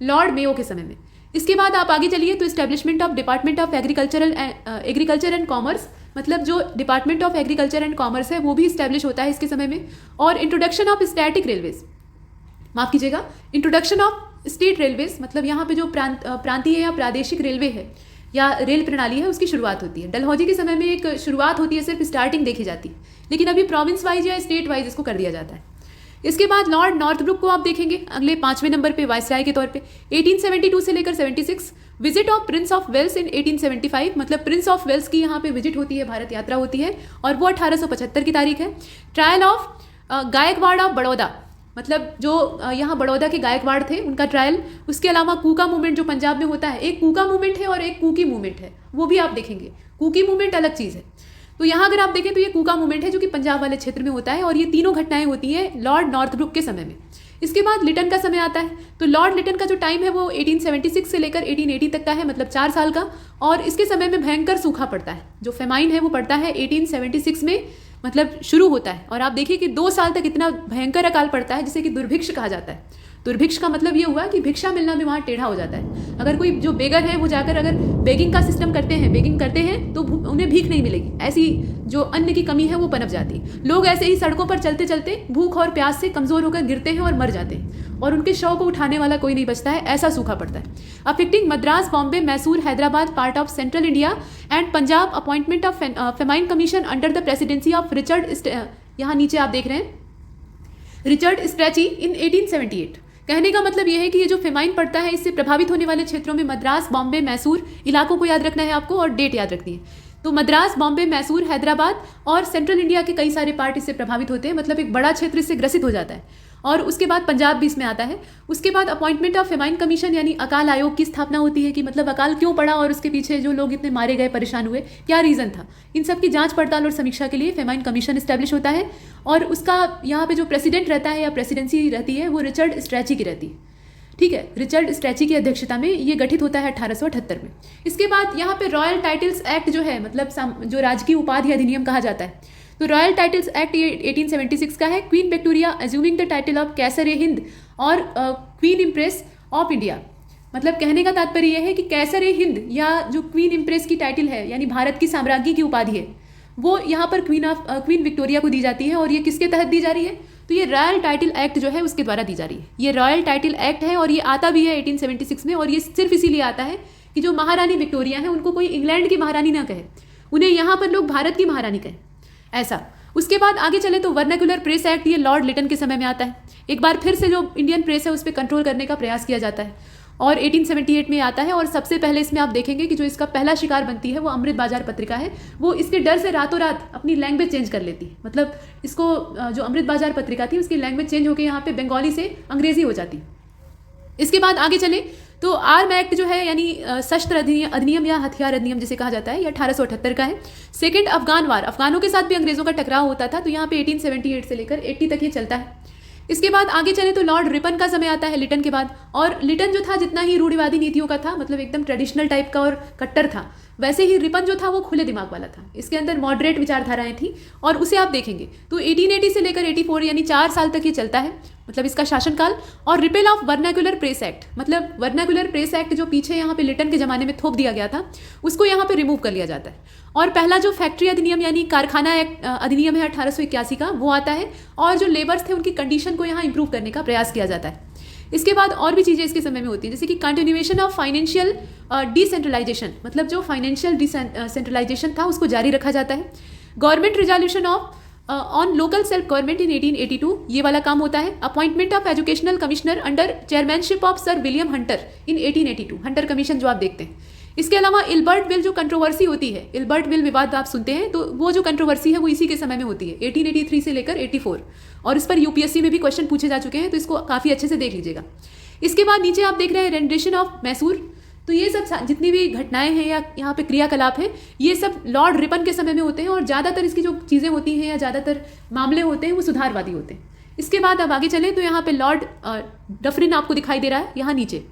लॉर्ड मेयो के समय में। इसके बाद आप आगे चलिए तो establishment of department of agriculture and commerce, मतलब जो department of agriculture and commerce है वो भी इस्टेब्लिश होता है इसके समय में। और इंट्रोडक्शन ऑफ स्टैटिक रेलवेज, माफ़ कीजिएगा, इंट्रोडक्शन ऑफ स्टेट रेलवेज, मतलब यहाँ पे जो प्रांतीय या प्रादेशिक रेलवे है या रेल प्रणाली है उसकी शुरुआत होती है। डलहौजी के समय में एक शुरुआत होती है, सिर्फ स्टार्टिंग देखी जाती है, लेकिन अभी प्रोविंस वाइज या स्टेट वाइज इसको कर दिया जाता है। इसके बाद लॉर्ड नॉर्थब्रुक को आप देखेंगे अगले 5वें नंबर पे वायसराय के तौर पे 1872 से लेकर 76। Visit of prince of Wales in 1875, मतलब प्रिंस ऑफ वेल्स की यहाँ पे विजिट होती है, भारत यात्रा होती है, और वो 1875 की तारीख है। Trial of Gaekwad of Baroda, मतलब जो यहाँ बड़ौदा के गायकवाड़ थे उनका ट्रायल। उसके अलावा कूका मूवमेंट जो पंजाब में होता है, एक कूका मूवमेंट है और एक कूकी मूवमेंट है, वो भी आप देखेंगे। कूकी मूवमेंट अलग चीज़ है, तो यहाँ अगर आप देखें तो ये कूका मूवमेंट है जो कि पंजाब वाले क्षेत्र में होता है, और ये तीनों घटनाएं होती हैं लॉर्ड नॉर्थब्रुक के समय में। इसके बाद लिटन का समय आता है, तो लॉर्ड लिटन का जो टाइम है वो 1876 से लेकर 1880 तक का है, मतलब 4 साल का, और इसके समय में भयंकर सूखा पड़ता है। जो फेमाइन है वो पड़ता है 1876 में, मतलब शुरू होता है, और आप देखिए कि 2 साल तक इतना भयंकर अकाल पड़ता है जिसे कि दुर्भिक्ष कहा जाता है। दुर्भिक्ष का मतलब ये हुआ कि भिक्षा मिलना भी वहाँ टेढ़ा हो जाता है। अगर कोई जो बेगर है वो जाकर अगर बेगिंग का सिस्टम बेगिंग करते हैं तो उन्हें भीख नहीं मिलेगी, ऐसी जो अन्न की कमी है वो पनप जाती है। लोग ऐसे ही सड़कों पर चलते चलते भूख और प्यास से कमज़ोर होकर गिरते हैं और मर जाते हैं, और उनके शव को उठाने वाला कोई नहीं बचता है, ऐसा सूखा पड़ता है। Affecting Madras, Bombay, Mysore, Hyderabad, part of central India and Punjab, appointment of famine commission under the presidency of Richard, यहाँ नीचे आप देख रहे हैं, रिचर्ड स्ट्रेची इन 1878। कहने का मतलब यह है कि ये जो फेमाइन पड़ता है इससे प्रभावित होने वाले क्षेत्रों में मद्रास, बॉम्बे, मैसूर, इलाकों को याद रखना है आपको, और डेट याद रखनी है। तो मद्रास, बॉम्बे, मैसूर, हैदराबाद और सेंट्रल इंडिया के कई सारे पार्ट इससे प्रभावित होते हैं, मतलब एक बड़ा क्षेत्र इससे ग्रसित हो जाता है। और उसके बाद पंजाब भी इसमें आता है। उसके बाद अपॉइंटमेंट ऑफ फेमाइन कमीशन यानी अकाल आयोग की स्थापना होती है कि मतलब अकाल क्यों पड़ा और उसके पीछे जो लोग इतने मारे गए, परेशान हुए, क्या रीज़न था, इन सब की जांच पड़ताल और समीक्षा के लिए फेमाइन कमीशन इस्टेब्लिश होता है। और उसका यहाँ पे जो प्रेसिडेंट रहता है या प्रेसिडेंसी रहती है वो रिचर्ड स्ट्रेची की रहती है, ठीक है। रिचर्ड स्ट्रेची की अध्यक्षता में ये गठित होता है 1878 में। इसके बाद यहाँ पे रॉयल टाइटल्स एक्ट जो है, मतलब जो राजकीय उपाधि अधिनियम कहा जाता है, तो रॉयल टाइटल्स एक्ट ये 1876 का है। Queen Victoria assuming the title of Kaiser-i-Hind और क्वीन इम्प्रेस ऑफ इंडिया, मतलब कहने का तात्पर्य यह है कि कैसर ए हिंद या जो क्वीन इम्प्रेस की टाइटल है यानी भारत की साम्राज्ञी की उपाधि है, वो यहाँ पर क्वीन विक्टोरिया को दी जाती है। और ये किसके तहत दी जा रही है? तो ये रॉयल टाइटल एक्ट जो है उसके द्वारा दी जा रही है। ये रॉयल टाइटल एक्ट है और ये आता भी है 1876 में। और ये सिर्फ इसीलिए आता है कि जो महारानी विक्टोरिया है उनको कोई इंग्लैंड की महारानी ना कहे, उन्हें यहाँ पर लोग भारत की महारानी कहें, ऐसा। उसके बाद आगे चले तो वर्नाकुलर प्रेस एक्ट, ये लॉर्ड लिटन के समय में आता है। एक बार फिर से जो इंडियन प्रेस है उस पर कंट्रोल करने का प्रयास किया जाता है और 1878 में आता है। और सबसे पहले इसमें आप देखेंगे कि जो इसका पहला शिकार बनती है वो अमृत बाजार पत्रिका है। वो इसके डर से रातों रात अपनी लैंग्वेज चेंज कर लेती है। मतलब इसको जो अमृत बाजार पत्रिका थी उसकी लैंग्वेज चेंज होकर यहाँ पे बंगाली से अंग्रेजी हो जाती। इसके बाद आगे चले तो आर्म एक्ट जो है यानी शस्त्र अधिनियम या हथियार अधिनियम जिसे कहा जाता है, ये 1878 का है। सेकंड अफगान वार, अफगानों के साथ भी अंग्रेजों का टकराव होता था, तो यहाँ पे 1878 से लेकर 80 तक ये चलता है। इसके बाद आगे चले तो लॉर्ड रिपन का समय आता है लिटन के बाद। और लिटन जो था जितना ही रूढ़िवादी नीतियों का था, मतलब एकदम ट्रेडिशनल टाइप का और कट्टर था, वैसे ही रिपन जो था वो खुले दिमाग वाला था। इसके अंदर मॉडरेट विचारधाराएं थी और उसे आप देखेंगे तो 1880 से लेकर 84 यानी 4 साल तक ये चलता है, मतलब इसका शासनकाल। और repel of vernacular press act, मतलब वर्नाकुलर प्रेस एक्ट जो पीछे यहाँ पे लिटन के ज़माने में थोप दिया गया था उसको यहाँ पे रिमूव कर लिया जाता है। और पहला जो फैक्ट्री अधिनियम यानी कारखाना एक्ट अधिनियम है 1881 का, वो आता है। और जो लेबर्स थे उनकी कंडीशन को यहाँ इंप्रूव करने का प्रयास किया जाता है। इसके बाद और भी चीज़ें इसके समय में होती हैं, जैसे कि कंटिन्यूएशन ऑफ फाइनेंशियल डिसेंट्रलाइजेशन, मतलब जो फाइनेंशियल डिसेंट्रलाइजेशन था उसको जारी रखा जाता है। Government resolution of on local self government in 1882, ये वाला काम होता है। Appointment of educational commissioner under chairmanship of sir William Hunter in 1882, Hunter commission जो आप देखते हैं। इसके अलावा इल्बर्ट बिल जो कंट्रोवर्सी होती है, इल्बर्ट बिल विवाद आप सुनते हैं, तो वो जो कंट्रोवर्सी है वो इसी के समय में होती है 1883 से लेकर 84। और इस पर यूपीएससी में भी क्वेश्चन पूछे जा चुके हैं, तो इसको काफ़ी अच्छे से देख लीजिएगा। इसके बाद नीचे आप देख रहे हैं रेंडिशन ऑफ मैसूर। तो ये सब जितनी भी घटनाएं हैं या यहाँ पे क्रियाकलाप है ये सब लॉर्ड रिपन के समय में होते हैं। और ज़्यादातर इसकी जो चीज़ें होती हैं या ज़्यादातर मामले होते हैं वो सुधारवादी होते हैं। इसके बाद अब आगे चले तो यहाँ पे लॉर्ड डफरिन आपको दिखाई दे रहा है यहाँ नीचे।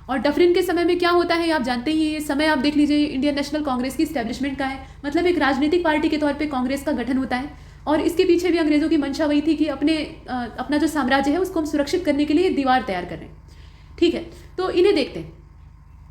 और डफरिन के समय में क्या होता है आप जानते ही, ये समय आप देख लीजिए इंडियन नेशनल कांग्रेस की इस्टेब्लिशमेंट का है, मतलब एक राजनीतिक पार्टी के तौर पे कांग्रेस का गठन होता है। और इसके पीछे भी अंग्रेजों की मंशा वही थी कि अपना जो साम्राज्य है उसको हम सुरक्षित करने के लिए दीवार तैयार कर रहे हैं। ठीक है, तो इन्हें देखते हैं।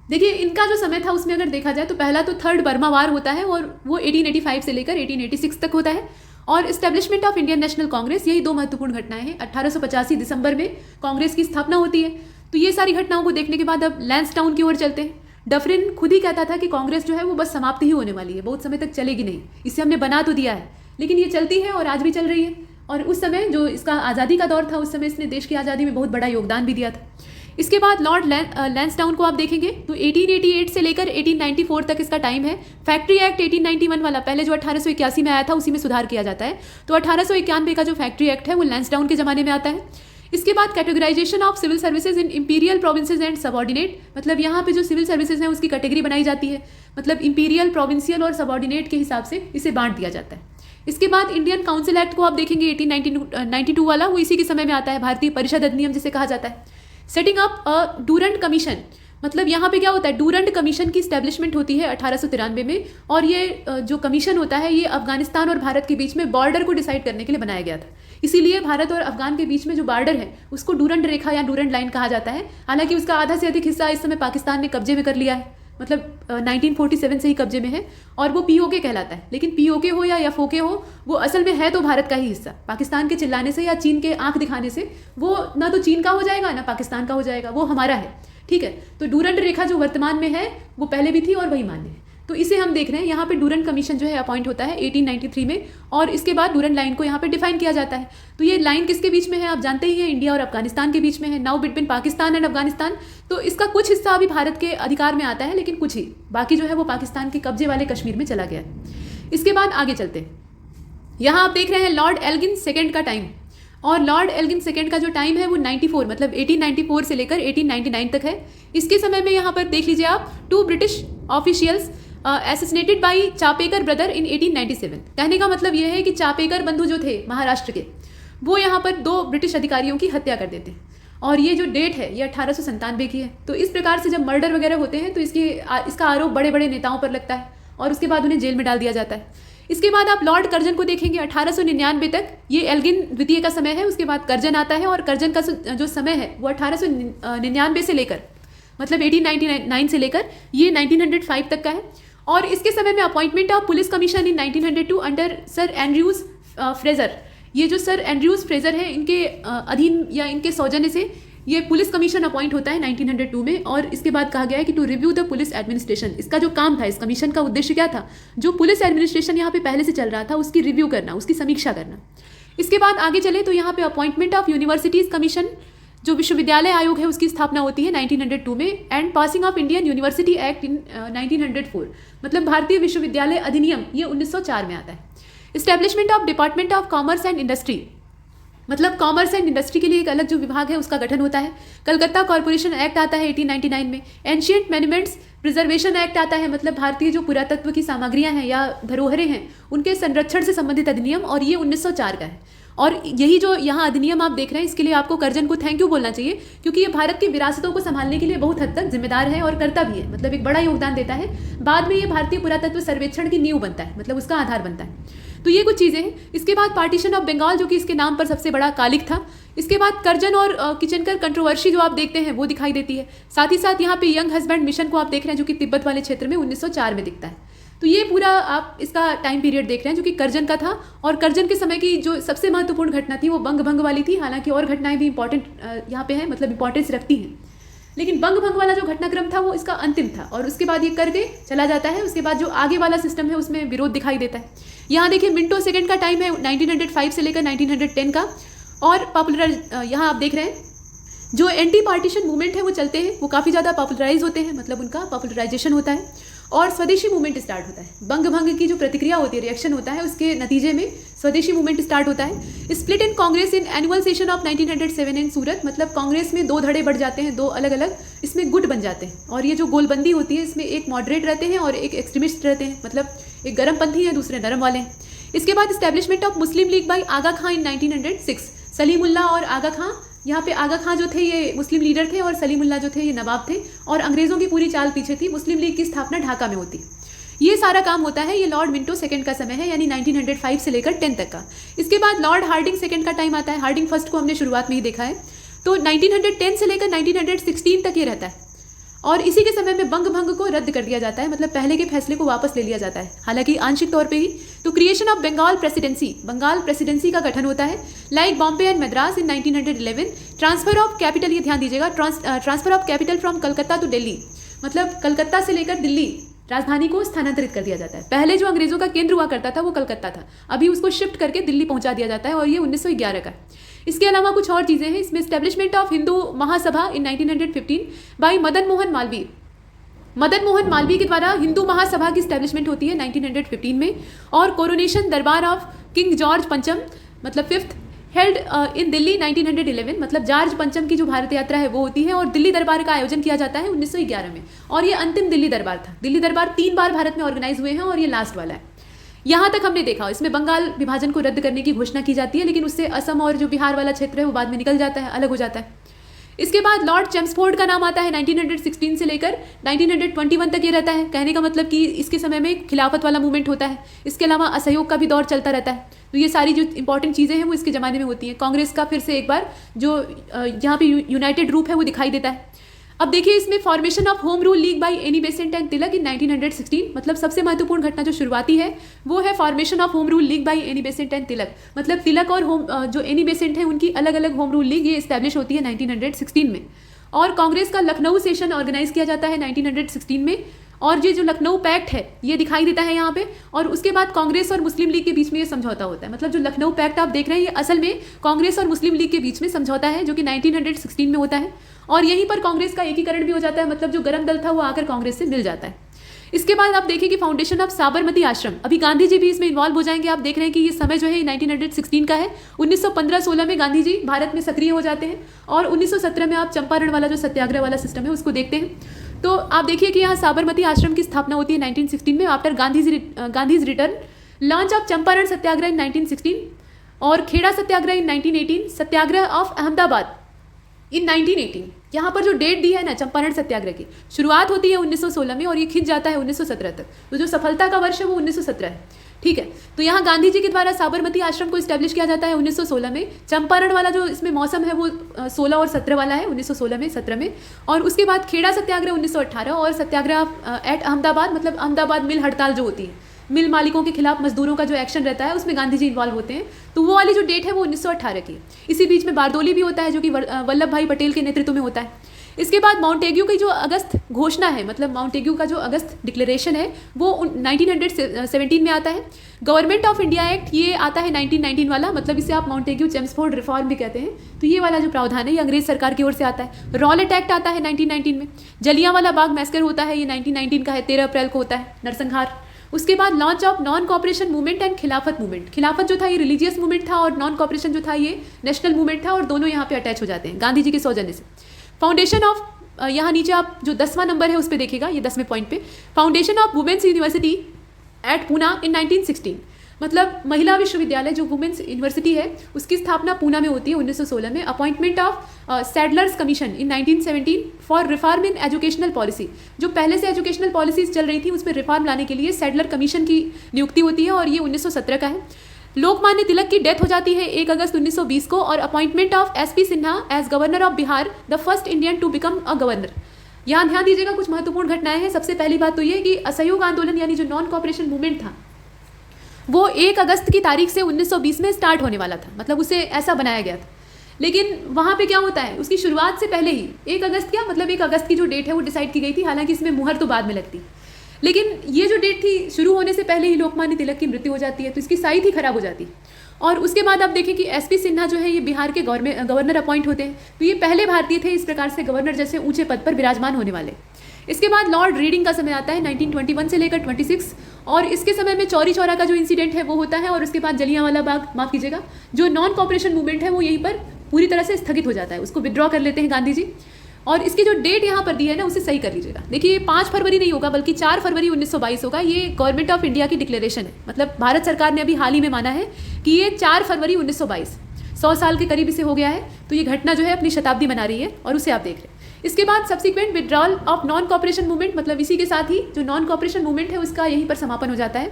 देखिए इनका जो समय था उसमें अगर देखा जाए तो पहला तो थर्ड बर्मा वार होता है और वो 1885 से लेकर 1886 तक होता है। और establishment of Indian national Congress, यही दो महत्वपूर्ण घटनाएं हैं। 1885 दिसंबर में कांग्रेस की स्थापना होती है। तो ये सारी घटनाओं को देखने के बाद अब लैंसडाउन की ओर चलते हैं। डफरिन खुद ही कहता था कि कांग्रेस जो है वो बस समाप्त ही होने वाली है, बहुत समय तक चलेगी नहीं, इसे हमने बना तो दिया है लेकिन ये चलती है और आज भी चल रही है। और उस समय जो इसका आज़ादी का दौर था उस समय इसने देश की आज़ादी में बहुत बड़ा योगदान भी दिया था। इसके बाद लॉर्ड लैंसडाउन को आप देखेंगे तो 1888 से लेकर 1894 तक इसका टाइम है। फैक्ट्री एक्ट 1891 वाला, पहले जो 1881 में आया था उसी में सुधार किया जाता है। तो 1891 का जो फैक्ट्री एक्ट है वो लैंसडाउन के ज़माने में आता है। इसके बाद categorisation of civil services in imperial provinces and subordinate, मतलब यहाँ पे जो सिविल सर्विसेज हैं उसकी कैटेगरी बनाई जाती है, मतलब इंपीरियल, प्रोविंशियल और सबऑर्डिनेट के हिसाब से इसे बांट दिया जाता है। इसके बाद इंडियन काउंसिल एक्ट को आप देखेंगे 1892 वाला, वो इसी के समय में आता है, भारतीय परिषद अधिनियम जिसे कहा जाता है। सेटिंग अप अ डूरंट कमीशन, मतलब यहाँ पे क्या होता है, डूरंट कमीशन की स्टैब्लिशमेंट होती है 1893 में। और ये जो कमीशन होता है ये अफगानिस्तान और भारत के बीच में बॉर्डर को डिसाइड करने के लिए बनाया गया था। इसीलिए भारत और अफगान के बीच में जो बॉर्डर है उसको डूरंट रेखा या डूरंट लाइन कहा जाता है। हालांकि उसका आधा से अधिक हिस्सा इस समय पाकिस्तान ने कब्जे में कर लिया है, मतलब 1947 से ही कब्जे में है और वो पीओके कहलाता है। लेकिन पीओके हो या एफओके हो, वो असल में है तो भारत का ही हिस्सा। पाकिस्तान के चिल्लाने से या चीन के आंख दिखाने से वो ना तो चीन का हो जाएगा ना पाकिस्तान का हो जाएगा, वो हमारा है। ठीक है, तो डूरंट रेखा जो वर्तमान में है वो पहले भी थी और वही मान्य है। तो इसे हम देख रहे हैं, यहाँ पे डूरंट कमीशन जो है अपॉइंट होता है 1893 में। और इसके बाद डूरंट लाइन को यहाँ पे डिफाइन किया जाता है। तो ये लाइन किसके बीच में है आप जानते ही हैं, इंडिया और अफगानिस्तान के बीच में है, now between Pakistan and Afghanistan. तो इसका कुछ हिस्सा अभी भारत के अधिकार में आता है लेकिन कुछ ही, बाकी जो है वो पाकिस्तान के कब्जे वाले कश्मीर में चला गया है। इसके बाद आगे चलते हैं, यहाँ आप देख रहे हैं लॉर्ड एल्गिन सेकेंड का टाइम। और लॉर्ड एल्गिन सेकेंड का जो टाइम है वो 94 मतलब 1894 से लेकर 1899 तक है। इसके समय में यहाँ पर देख लीजिए आप, 2 British officials assassinated by Chapekar brother in 1897। कहने का मतलब यह है कि चापेकर बंधु जो थे महाराष्ट्र के, वो यहाँ पर 2 ब्रिटिश अधिकारियों की हत्या कर देते हैं। और ये जो डेट है ये 1897 की है। तो इस प्रकार से जब मर्डर वगैरह होते हैं तो इसका आरोप बड़े बड़े नेताओं पर लगता है और उसके बाद उन्हें जेल में डाल दिया जाता है। इसके बाद आप लॉर्ड कर्जन को देखेंगे 1899 तक, ये एल्गिन द्वितीय का समय है। उसके बाद कर्जन आता है और कर्जन का जो समय है वो 1899 से लेकर मतलब 1899 से लेकर ये 1905 तक का है। और इसके समय में appointment of police commission in 1902 under sir Andrews Fraser. ये जो सर एंड्रयूज फ्रेजर है, इनके अधीन या इनके सौजन्य से ये पुलिस कमीशन अपॉइंट होता है 1902 में। और इसके बाद कहा गया है कि to review the police administration. इसका जो काम था, इस कमीशन का उद्देश्य क्या था, जो पुलिस एडमिनिस्ट्रेशन यहाँ पे पहले से चल रहा था उसकी रिव्यू करना, उसकी समीक्षा करना। इसके बाद आगे चले तो यहाँ पे अपॉइंटमेंट ऑफ यूनिवर्सिटीज कमीशन, जो विश्वविद्यालय आयोग है, उसकी स्थापना होती है 1902 में। And passing of Indian university act in 1904, मतलब भारतीय विश्वविद्यालय अधिनियम, ये 1904 में आता है। Establishment of department of commerce and industry, मतलब कॉमर्स एंड इंडस्ट्री के लिए एक अलग जो विभाग है उसका गठन होता है। कलकत्ता कॉर्पोरेशन एक्ट आता है 1899 में। एंशियंट मॉन्यूमेंट्स प्रिजर्वेशन एक्ट आता है, मतलब भारतीय जो पुरातत्व की सामग्रियां हैं या धरोहरें हैं उनके संरक्षण से संबंधित अधिनियम, और ये 1904 का है। और यही जो यहाँ अधिनियम आप देख रहे हैं, इसके लिए आपको कर्जन को थैंक यू बोलना चाहिए, क्योंकि ये भारत की विरासतों को संभालने के लिए बहुत हद तक जिम्मेदार है और करता भी है, मतलब एक बड़ा योगदान देता है। बाद में ये भारतीय पुरातत्व सर्वेक्षण की नींव बनता है, मतलब उसका आधार बनता है। तो ये कुछ चीज़ें हैं। इसके बाद पार्टीशन ऑफ बंगाल, जो कि इसके नाम पर सबसे बड़ा कालिक था। इसके बाद कर्जन और किचनकर कंट्रोवर्सी जो आप देखते हैं वो दिखाई देती है। साथ ही साथ यहाँ पे यंग हस्बैंड मिशन को आप देख रहे हैं, जो कि तिब्बत वाले क्षेत्र में 1904 में दिखता है। तो ये पूरा आप इसका टाइम पीरियड देख रहे हैं जो कि कर्जन का था। और कर्जन के समय की जो सबसे महत्वपूर्ण घटना थी वो बंग भंग वाली थी। हालांकि और घटनाएं भी इंपॉर्टेंट यहाँ पे हैं, मतलब इंपॉर्टेंस रखती हैं, लेकिन बंग भंग वाला जो घटनाक्रम था वो इसका अंतिम था। और उसके बाद ये करके चला जाता है। उसके बाद जो आगे वाला सिस्टम है उसमें विरोध दिखाई देता है। यहाँ देखिए मिंटो सेकंड का टाइम है 1905 से लेकर 1910 का। और पॉपुलर यहाँ आप देख रहे हैं जो एंटी पार्टीशन मूवमेंट है वो चलते हैं, वो काफ़ी ज़्यादा पॉपुलराइज होते हैं, मतलब उनका पॉपुलराइजेशन होता है। और स्वदेशी मूवमेंट स्टार्ट होता है। बंग भंग की जो प्रतिक्रिया होती है, रिएक्शन होता है, उसके नतीजे में स्वदेशी मूवमेंट स्टार्ट होता है। Split in Congress in annual session of 1907 इन सूरत, मतलब कांग्रेस में दो धड़े बढ़ जाते हैं, दो अलग अलग इसमें गुट बन जाते हैं। और ये जो गोलबंदी होती है इसमें एक मॉडरेट रहते हैं और एक एक्सट्रीमिस्ट रहते हैं, मतलब एक गर्मपंथी हैं दूसरे नरम वाले हैं। इसके बाद establishment of Muslim League by Aga Khan in 1906। Salimullah और आगा खां, यहाँ पे आगा खां जो थे ये मुस्लिम लीडर थे और सलीमुल्ला जो थे ये नवाब थे। और अंग्रेज़ों की पूरी चाल पीछे थी। मुस्लिम लीग की स्थापना ढाका में होती। ये सारा काम होता है। ये लॉर्ड मिंटो सेकंड का समय है, यानी 1905 से लेकर 10 तक का। इसके बाद लॉर्ड हार्डिंग सेकंड का टाइम आता है। हार्डिंग फर्स्ट को हमने शुरुआत में ही देखा है। तो 1910 से लेकर 1916 तक ये रहता है। और इसी के समय में बंग भंग को रद्द कर दिया जाता है, मतलब पहले के फैसले को वापस ले लिया जाता है, हालांकि आंशिक तौर पे ही। तो creation of Bengal presidency, Bengal presidency का गठन होता है। Like Bombay and Madras in 1911। Transfer of capital, ये ध्यान दीजिएगा, transfer of capital from Calcutta to Delhi, मतलब कलकत्ता से लेकर दिल्ली राजधानी को स्थानांतरित कर दिया जाता है। पहले जो अंग्रेजों का केंद्र हुआ करता था वो कलकत्ता था, अभी उसको शिफ्ट करके दिल्ली पहुंचा दिया जाता है। और ये 1911 का है। इसके अलावा कुछ और चीज़ें हैं इसमें। Establishment of Hindu Mahasabha in 1915 by Madan Mohan Malviya. Madan Mohan Malviya के द्वारा हिंदू महासभा की स्टैब्लिशमेंट होती है 1915 में। और कोरोनेशन दरबार ऑफ किंग जॉर्ज पंचम, मतलब 5th हेल्ड इन दिल्ली 1911, मतलब जॉर्ज पंचम की जो भारत यात्रा है वो होती है। और दिल्ली दरबार का आयोजन किया जाता है 1911 में। और ये अंतिम दिल्ली दरबार था। दिल्ली दरबार 3 बार भारत में ऑर्गेनाइज हुए हैं और ये लास्ट वाला है। यहाँ तक हमने देखा। इसमें बंगाल विभाजन को रद्द करने की घोषणा की जाती है, लेकिन उससे असम और जो बिहार वाला क्षेत्र है वो बाद में निकल जाता है, अलग हो जाता है। इसके बाद लॉर्ड चेम्सफोर्ड का नाम आता है 1916 से लेकर 1921 तक ये रहता है। कहने का मतलब कि इसके समय में खिलाफत वाला मूवमेंट होता है। इसके अलावा असहयोग का भी दौर चलता रहता है। तो ये सारी जो इंपॉर्टेंट चीज़ें हैं वो इसके ज़माने में होती हैं। कांग्रेस का फिर से एक बार जो यहाँ पे यूनाइटेड रूप है वो दिखाई देता है। अब देखिए इसमें formation of Home Rule League by Annie Besant and Tilak in 1916, मतलब सबसे महत्वपूर्ण घटना जो शुरुआती है वो है formation of Home Rule League by Annie Besant and Tilak. मतलब तिलक और जो एनी बेसेंट है उनकी अलग अलग होम रूल लीग ये इस्टेब्लिश होती है 1916 में। और कांग्रेस का लखनऊ सेशन ऑर्गेनाइज किया जाता है 1916 में। और ये जो लखनऊ पैक्ट है ये दिखाई देता है यहाँ पे। और उसके बाद कांग्रेस और मुस्लिम लीग के बीच में ये समझौता होता है। मतलब जो लखनऊ पैक्ट आप देख रहे हैं ये असल में कांग्रेस और मुस्लिम लीग के बीच में समझौता है, जो कि 1916 में होता है। और यहीं पर कांग्रेस का एकीकरण भी हो जाता है, मतलब जो गरम दल था वो आकर कांग्रेस से मिल जाता है। इसके बाद आप देखिए कि फाउंडेशन ऑफ साबरमती आश्रम, अभी गांधी जी भी इसमें इन्वॉल्व हो जाएंगे। आप देख रहे हैं कि ये समय जो है 1916 का है। 1915-16 में गांधी जी भारत में सक्रिय हो जाते हैं। और 1917 में आप चंपारण वाला जो सत्याग्रह वाला सिस्टम है उसको देखते हैं। तो आप देखिए कि यहाँ साबरमती आश्रम की स्थापना होती है 1916 में after Gandhi's return. Launch of Champaran satyagraha in 1916 और Kheda satyagraha in 1918। Satyagraha of Ahmedabad in 1918। यहाँ पर जो डेट दी है ना चंपारण सत्याग्रह की, शुरुआत होती है 1916 में और ये खिंच जाता है 1917 तक। तो जो सफलता का वर्ष है वो 1917 है। ठीक है। तो यहाँ गांधी जी के द्वारा साबरमती आश्रम को इस्टेब्लिश किया जाता है 1916 में। चंपारण वाला जो इसमें मौसम है वो 16 और 17 वाला है, 1916 में 17 में। और उसके बाद खेड़ा सत्याग्रह 1918 और सत्याग्रह एट अहमदाबाद, मतलब अहमदाबाद मिल हड़ताल जो होती है, मिल मालिकों के खिलाफ मजदूरों का जो एक्शन रहता है उसमें गांधी जी इन्वॉल्व होते हैं। तो वो वाली जो डेट है वो 1918 की है। इसी बीच में बारदोली भी होता है जो कि वल्लभ भाई पटेल के नेतृत्व में होता है। इसके बाद माउंटेग्यू की जो अगस्त घोषणा है, मतलब माउंटेग्यू का जो अगस्त डिक्लेरेशन है वो 1917 में आता है। गवर्नमेंट ऑफ इंडिया एक्ट ये आता है 1919 वाला, मतलब इसे आप माउंटेग्यू चेम्सफोर्ड रिफॉर्म भी कहते हैं। तो ये वाला जो प्रावधान है ये अंग्रेज सरकार की ओर से आता है। रॉलेट एक्ट आता है 1919 में। जलियांवाला बाग मैस्कर होता है, ये 1919 का है, 13 अप्रैल को होता है, नरसंहार। उसके बाद launch of non cooperation movement and खिलाफत मूवमेंट। खिलाफत जो था ये रिलीजियस मूवमेंट था और नॉन कॉपरेशन जो था ये नेशनल मूवमेंट था, और दोनों यहाँ पे अटैच हो जाते हैं गांधी जी के सौजन्य से। फाउंडेशन ऑफ, यहाँ नीचे आप जो 10वां नंबर है उस पर देखिएगा, ये 10वें पॉइंट पे, foundation of women's university at Poona in 1916, मतलब महिला विश्वविद्यालय जो वुमेन्स यूनिवर्सिटी है उसकी स्थापना पूना में होती है 1916 में। Appointment of Sadler's commission in 1917 for reform in educational policy, जो पहले से एजुकेशनल पॉलिसीज चल रही थी उसमें रिफॉर्म लाने के लिए सैडलर कमीशन की नियुक्ति होती है, और ये 1917 का है। लोकमान्य तिलक की डेथ हो जाती है 1 अगस्त 1920 को, और appointment of SP Sinha as governor of Bihar, the first Indian to become a governor. यहाँ ध्यान दीजिएगा, कुछ महत्वपूर्ण घटनाएं हैं। सबसे पहली बात तो ये कि असहयोग आंदोलन यानी जो नॉन कॉपरेशन मूवमेंट था वो 1 अगस्त की तारीख से 1920 में स्टार्ट होने वाला था, मतलब उसे ऐसा बनाया गया था। लेकिन वहाँ पे क्या होता है, उसकी शुरुआत से पहले ही 1 अगस्त क्या, मतलब 1 अगस्त की जो डेट है वो डिसाइड की गई थी, हालांकि इसमें मुहर तो बाद में लगती। लेकिन ये जो डेट थी शुरू होने से पहले ही लोकमान्य तिलक की मृत्यु हो जाती है, तो इसकी साइट ही खराब हो जाती है। और उसके बाद आप देखें कि एसपी सिन्हा जो है ये बिहार के गवर्नर अपॉइंट होते हैं, तो ये पहले भारतीय थे इस प्रकार से गवर्नर जैसे ऊंचे पद पर विराजमान होने वाले। इसके बाद लॉर्ड रीडिंग का समय आता है 1921 से लेकर 26, और इसके समय में चौरी चौरा का जो इंसिडेंट है वो होता है, और उसके बाद जलियांवाला बाग, माफ कीजिएगा, जो नॉन कॉपरेशन मूवमेंट है वो यहीं पर पूरी तरह से स्थगित हो जाता है, उसको विड्रॉ कर लेते हैं गांधी जी। और इसकी जो डेट यहाँ पर दी है ना उसे सही कर लीजिएगा। देखिए 5 फरवरी नहीं होगा बल्कि 4 फरवरी 1922 होगा। ये गवर्नमेंट ऑफ इंडिया की डिक्लेरेशन है, मतलब भारत सरकार ने अभी हाल ही में माना है कि ये 4 फरवरी 1922, 100 साल के करीब इसे हो गया है। तो ये घटना जो है अपनी शताब्दी मना रही है, और उसे आप देख रहे हैं। इसके बाद subsequent withdrawal of non cooperation movement, मतलब इसी के साथ ही जो नॉन कॉपरेशन मूवमेंट है उसका यहीं पर समापन हो जाता है।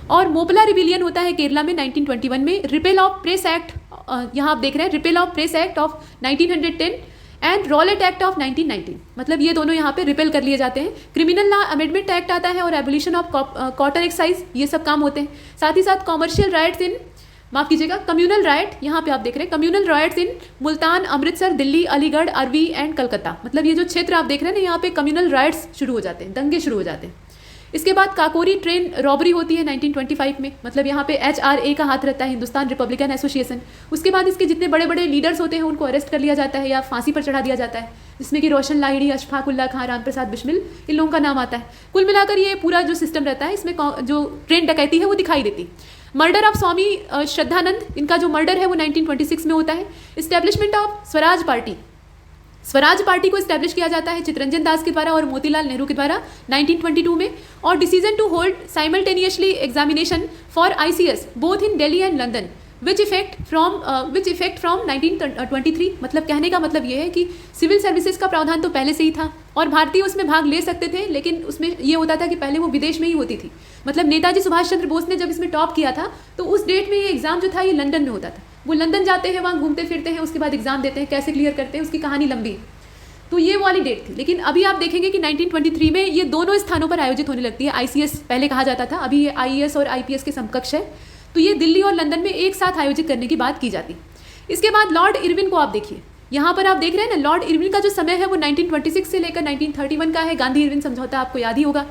और मोपला रिबिलियन होता है केरला में 1921 में। रिपेल ऑफ प्रेस एक्ट, यहाँ आप देख रहे हैं, repel of press act of 1910 and Rowlatt act of 1919, मतलब ये दोनों यहाँ पे रिपेल कर लिए जाते हैं। क्रिमिनल लॉ अमेंडमेंट एक्ट आता है और एबोलिशन ऑफ कॉटन एक्साइज, ये सब काम होते हैं। साथ ही साथ कॉमर्शियल राइट्स इन, माफ कीजिएगा, कम्युनल राइट, यहाँ पे आप देख रहे हैं कम्युनल राइट्स इन मुल्तान, अमृतसर, दिल्ली, अलीगढ़, अरवी एंड कलकत्ता, मतलब ये जो क्षेत्र आप देख रहे हैं ना यहाँ पे कम्युनल राइट्स शुरू हो जाते हैं, दंगे शुरू हो जाते हैं। इसके बाद काकोरी ट्रेन रॉबरी होती है 1925 में, मतलब यहाँ पे HRA का हाथ रहता है, हिंदुस्तान रिपब्लिकन एसोसिएशन। उसके बाद इसके जितने बड़े बड़े लीडर्स होते हैं उनको अरेस्ट कर लिया जाता है या फांसी पर चढ़ा दिया जाता है, जिसमें कि रोशन लाहिड़ी, अशफाक उल्लाह खां, राम प्रसाद बिस्मिल, इन लोगों का नाम आता है। कुल मिलाकर ये पूरा जो सिस्टम रहता है इसमें जो ट्रेन डकैती है वो दिखाई देती। मर्डर ऑफ स्वामी श्रद्धानंद, इनका जो मर्डर है वो 1926 में होता है। Establishment of Swaraj party, Swaraj party को इस्टेब्लिश किया जाता है चितरंजन दास के द्वारा और मोतीलाल नेहरू के द्वारा 1922 में। और decision to hold simultaneously examination for ICS both in Delhi and London which effect from 1923, मतलब कहने का मतलब ये है कि सिविल सर्विसेज का प्रावधान तो पहले से ही था और भारतीय उसमें भाग ले सकते थे, लेकिन उसमें ये होता था कि पहले वो विदेश में ही होती थी। मतलब नेताजी सुभाष चंद्र बोस ने जब इसमें टॉप किया था तो उस डेट में ये एग्जाम जो था ये लंदन में होता था। वो लंदन जाते हैं, वहाँ घूमते फिरते हैं, उसके बाद एग्जाम देते हैं, कैसे क्लियर करते हैं उसकी कहानी लंबी है। तो ये वाली डेट थी। लेकिन अभी आप देखेंगे कि 1923 में ये दोनों स्थानों पर आयोजित होने लगती है। ICS पहले कहा जाता था, अभी ये IAS और IPS के समकक्ष है। तो ये दिल्ली और लंदन में एक साथ आयोजित करने की बात की जाती। इसके बाद लॉर्ड इरविन को आप देखिए, यहाँ पर आप देख रहे हैं ना, लॉर्ड इरविन का जो समय है वो 1926 से लेकर 1931 का है। गांधी इरविन समझौता आपको याद ही होगा।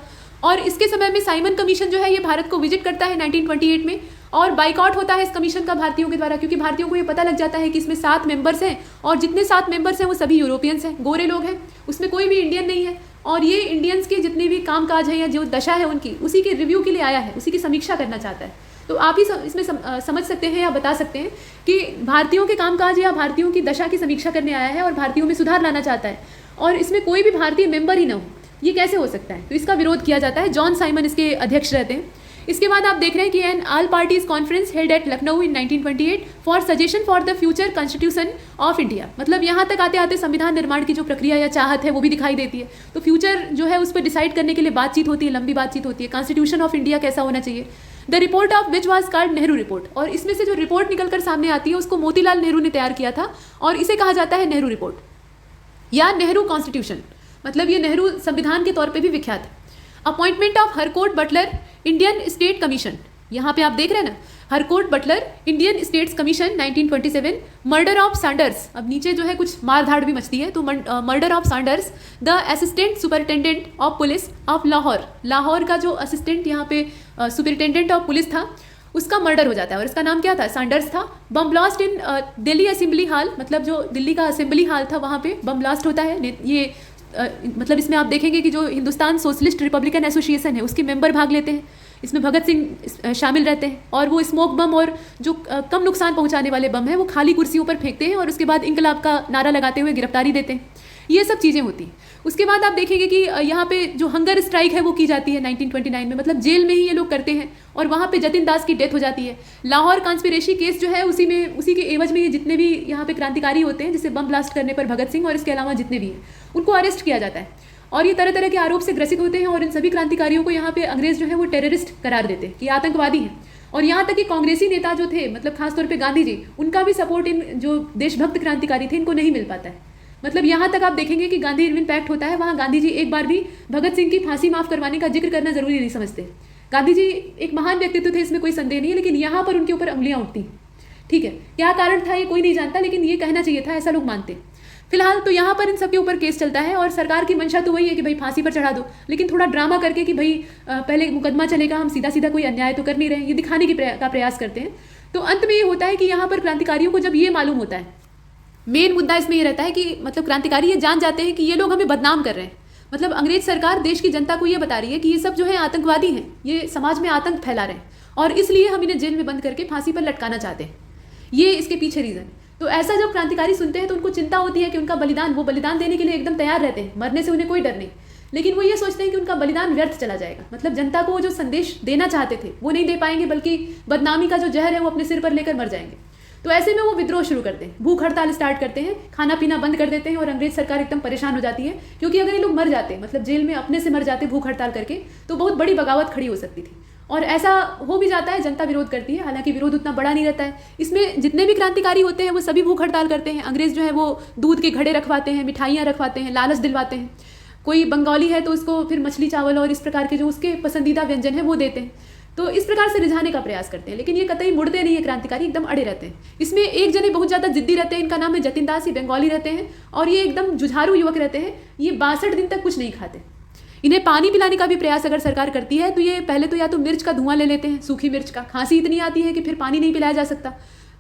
और इसके समय में साइमन कमीशन जो है ये भारत को विजिट करता है 1928 में, और बाइकआउट होता है इस कमीशन का भारतीयों के द्वारा, क्योंकि भारतीयों को ये पता लग जाता है कि इसमें 7 मेंबर्स हैं और जितने 7 मेंबर्स हैं वो सभी यूरोपियंस हैं, गोरे लोग हैं, उसमें कोई भी इंडियन नहीं है। और ये इंडियंस के जितने भी कामकाज है या जो दशा है उनकी, उसी के रिव्यू के लिए आया है, उसी की समीक्षा करना चाहता है। तो आप ही इसमें समझ सकते हैं या बता सकते हैं कि भारतीयों के कामकाज या भारतीयों की दशा की समीक्षा करने आया है और भारतीयों में सुधार लाना चाहता है, और इसमें कोई भी भारतीय मेंबर ही ना हो, ये कैसे हो सकता है? तो इसका विरोध किया जाता है। जॉन साइमन इसके अध्यक्ष रहते हैं। इसके बाद आप देख रहे हैं कि an all parties conference held at Lucknow in 1928 for suggestion for the future constitution of India. मतलब यहाँ तक आते आते संविधान निर्माण की जो प्रक्रिया या चाहत है वो भी दिखाई देती है। तो फ्यूचर जो है उस पर डिसाइड करने के लिए बातचीत होती है, लंबी बातचीत होती है। कॉन्स्टिट्यूशन ऑफ इंडिया कैसा होना चाहिए, the report of which was called Nehru report. और इसमें से जो रिपोर्ट निकलकर सामने आती है उसको मोतीलाल नेहरू ने तैयार किया था और इसे कहा जाता है नेहरू रिपोर्ट या नेहरू कॉन्स्टिट्यूशन, मतलब ये नेहरू संविधान के तौर पे भी विख्यात है। Appointment of Harcourt Buttler Indian state commission, यहाँ पे आप देख रहे हैं ना, Harcourt Buttler Indian states commission 1927। Murder of Sanders, अब नीचे जो है कुछ मारधाड़ भी मचती है, तो murder of Sanders the assistant superintendent of police of Lahore, Lahore का जो असिस्टेंट यहाँ पे सुपरिटेंडेंट ऑफ पुलिस था उसका मर्डर हो जाता है और इसका नाम क्या था, सैंडर्स था। Bomb blast in Delhi assembly hall, मतलब जो दिल्ली का असेंबली हॉल था वहाँ पे बम ब्लास्ट होता है। ये मतलब इसमें आप देखेंगे कि जो हिंदुस्तान सोशलिस्ट रिपब्लिकन एसोसिएशन है उसके मेंबर भाग लेते हैं, इसमें भगत सिंह शामिल रहते हैं और वो स्मोक बम और जो कम नुकसान पहुंचाने वाले बम है वो खाली कुर्सियों पर फेंकते हैं और उसके बाद इंकलाब का नारा लगाते हुए गिरफ्तारी देते हैं। ये सब चीज़ें होती हैं। उसके बाद आप देखेंगे कि यहाँ पे जो हंगर स्ट्राइक है वो की जाती है 1929 में, मतलब जेल में ही ये लोग करते हैं और वहाँ पे जतिन दास की डेथ हो जाती है। लाहौर कॉन्स्पिरेसी केस जो है उसी के एवज में ये जितने भी यहाँ पे क्रांतिकारी होते हैं, जैसे बम ब्लास्ट करने पर भगत सिंह और इसके अलावा जितने भी हैं उनको अरेस्ट किया जाता है और ये तरह तरह के आरोप से ग्रसित होते हैं और इन सभी क्रांतिकारियों को यहाँ पे अंग्रेज जो है वो टेररिस्ट करार देते हैं कि आतंकवादी हैं। और यहाँ तक कि कांग्रेसी नेता जो थे, मतलब खासतौर पे गांधी जी, उनका भी सपोर्ट इन जो देशभक्त क्रांतिकारी थे इनको नहीं मिल पाता है। मतलब यहाँ तक आप देखेंगे कि गांधी इरविन पैक्ट होता है, वहाँ गांधी जी एक बार भी भगत सिंह की फांसी माफ करवाने का जिक्र करना जरूरी नहीं समझते। गांधी जी एक महान व्यक्तित्व थे, इसमें कोई संदेह नहीं है, लेकिन यहाँ पर उनके ऊपर उंगलियाँ उठती। ठीक है, क्या कारण था ये कोई नहीं जानता, लेकिन ये कहना चाहिए था, ऐसा लोग मानते। फिलहाल तो यहाँ पर इन सबके ऊपर केस चलता है और सरकार की मंशा तो वही है कि भाई फांसी पर चढ़ा दो, लेकिन थोड़ा ड्रामा करके कि भाई पहले मुकदमा चलेगा, हम सीधा सीधा कोई अन्याय तो कर नहीं रहे, ये दिखाने का प्रयास करते हैं। तो अंत में ये होता है कि यहाँ पर क्रांतिकारियों को जब ये मालूम होता है, मेन मुद्दा इसमें ये रहता है कि मतलब क्रांतिकारी ये जान जाते हैं कि ये लोग हमें बदनाम कर रहे हैं, मतलब अंग्रेज सरकार देश की जनता को ये बता रही है कि ये सब जो है आतंकवादी हैं, ये समाज में आतंक फैला रहे हैं और इसलिए हम इन्हें जेल में बंद करके फांसी पर लटकाना चाहते हैं। ये इसके पीछे रीज़न है। तो ऐसा जब क्रांतिकारी सुनते हैं तो उनको चिंता होती है कि उनका बलिदान, वो बलिदान देने के लिए एकदम तैयार रहते हैं, मरने से उन्हें कोई डर नहीं, लेकिन वो ये सोचते हैं कि उनका बलिदान व्यर्थ चला जाएगा, मतलब जनता को वो जो संदेश देना चाहते थे वो नहीं दे पाएंगे, बल्कि बदनामी का जो जहर है वो अपने सिर पर लेकर मर जाएंगे। तो ऐसे में वो विद्रोह शुरू करते हैं, भूख हड़ताल स्टार्ट करते हैं, खाना पीना बंद कर देते हैं और अंग्रेज सरकार एकदम परेशान हो जाती है, क्योंकि अगर ये लोग मर जाते, मतलब जेल में अपने से मर जाते भूख हड़ताल करके, तो बहुत बड़ी बगावत खड़ी हो सकती थी। और ऐसा हो भी जाता है, जनता विरोध करती है, हालांकि विरोध उतना बड़ा नहीं रहता है। इसमें जितने भी क्रांतिकारी होते हैं वो सभी भूख हड़ताल करते हैं। अंग्रेज जो है वो दूध के घड़े रखवाते हैं, मिठाइयाँ रखवाते हैं, लालच दिलवाते हैं। कोई बंगाली है तो उसको फिर मछली चावल और इस प्रकार के जो उसके पसंदीदा व्यंजन है वो देते हैं। तो इस प्रकार से रिझाने का प्रयास करते हैं, लेकिन ये कतई मुड़ते नहीं है क्रांतिकारी, एकदम अड़े रहते हैं। इसमें एक जने बहुत ज़्यादा जिद्दी रहते हैं, इनका नाम है जतिन दास, ये बंगाली रहते हैं और ये एकदम जुझारू युवक रहते हैं। ये 62 दिन तक कुछ नहीं खाते। इन्हें पानी पिलाने का भी प्रयास अगर सरकार करती है तो ये पहले तो या तो मिर्च का धुआं ले लेते हैं, सूखी मिर्च का, खांसी इतनी आती है कि फिर पानी नहीं पिलाया जा सकता।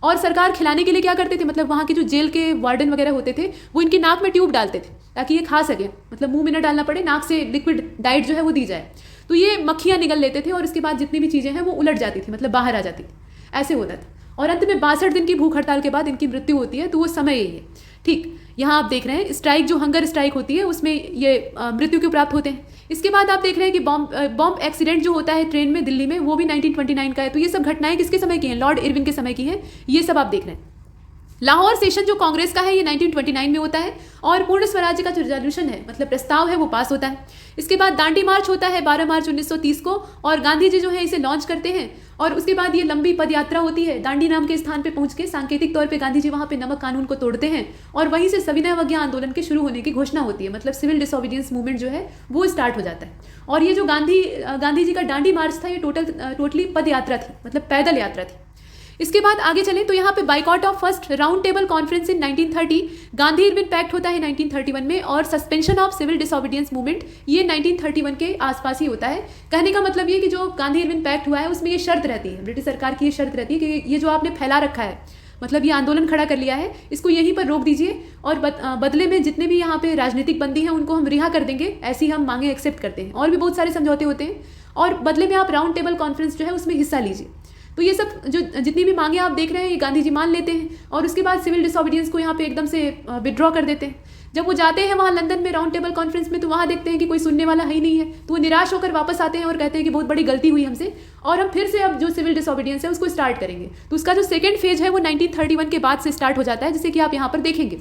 और सरकार खिलाने के लिए क्या करते थे, मतलब वहाँ के जो जेल के वार्डन वगैरह होते थे वो इनकी नाक में ट्यूब डालते थे ताकि ये खा सके, मतलब मुंह में न डालना पड़े, नाक से लिक्विड डाइट जो है वो दी जाए। तो ये मक्खियाँ निगल लेते थे और इसके बाद जितनी भी चीज़ें हैं वो उलट जाती थी, मतलब बाहर आ जाती थी, ऐसे होता था। और अंत में 62 दिन की भूख हड़ताल के बाद इनकी मृत्यु होती है। तो वो समय यही है। ठीक, यहाँ आप देख रहे हैं स्ट्राइक, जो हंगर स्ट्राइक होती है उसमें ये मृत्यु क्यों प्राप्त होते हैं। इसके बाद आप देख रहे हैं कि बॉम्ब एक्सीडेंट जो होता है ट्रेन में दिल्ली में, वो भी 1929 का है। तो ये सब घटनाएं किसके समय की हैं, लॉर्ड इरविन के समय की हैं। ये सब आप देख रहे हैं। लाहौर सेशन जो कांग्रेस का है ये 1929 में होता है और पूर्ण स्वराज्य का जो रेजोल्यूशन है, मतलब प्रस्ताव है, वो पास होता है। इसके बाद दांडी मार्च होता है 12 मार्च 1930 को और गांधी जी जो है इसे लॉन्च करते हैं। और उसके बाद ये लंबी पद यात्रा होती है, दांडी नाम के स्थान पे पहुंच के सांकेतिक तौर पे गांधी जी वहाँ पे नमक कानून को तोड़ते हैं और वहीं से सविनय अवज्ञा आंदोलन के शुरू होने की घोषणा होती है, मतलब सिविल डिसोबीडियंस मूवमेंट जो है वो स्टार्ट हो जाता है। और ये जो गांधी जी का दांडी मार्च था ये टोटली पद यात्रा थी, मतलब पैदल यात्रा थी। इसके बाद आगे चलें तो यहाँ पे boycott of first round table conference in 1930, Gandhi Irwin pact होता है 1931 में और suspension of civil disobedience movement ये 1931 के आसपास ही होता है। कहने का मतलब ये कि जो गांधी इरविन पैक्ट हुआ है उसमें ये शर्त रहती है, ब्रिटिश सरकार की ये शर्त रहती है कि ये जो आपने फैला रखा है, मतलब ये आंदोलन खड़ा कर लिया है, इसको यहीं पर रोक दीजिए और बदले में जितने भी यहाँ पे राजनीतिक बंदी हैं उनको हम रिहा कर देंगे, ऐसी हम मांगे एक्सेप्ट करते हैं। और भी बहुत सारे समझौते होते हैं और बदले में आप राउंड टेबल कॉन्फ्रेंस जो है उसमें हिस्सा लीजिए। तो ये सब जो जितनी भी मांगे आप देख रहे हैं ये गांधी जी मान लेते हैं और उसके बाद सिविल डिसोबीडियंस को यहाँ पे एकदम से विड्रॉ कर देते हैं। जब वो जाते हैं वहाँ लंदन में राउंड टेबल कॉन्फ्रेंस में तो वहाँ देखते हैं कि कोई सुनने वाला है ही नहीं है, तो वो निराश होकर वापस आते हैं और कहते हैं कि बहुत बड़ी गलती हुई हमसे और हम फिर से अब जो सिविल डिसोबीडियंस है उसको स्टार्ट करेंगे। तो उसका जो सेकेंड फेज है वो 1931 के बाद से स्टार्ट हो जाता है, जिसे कि आप यहाँ पर देखेंगे।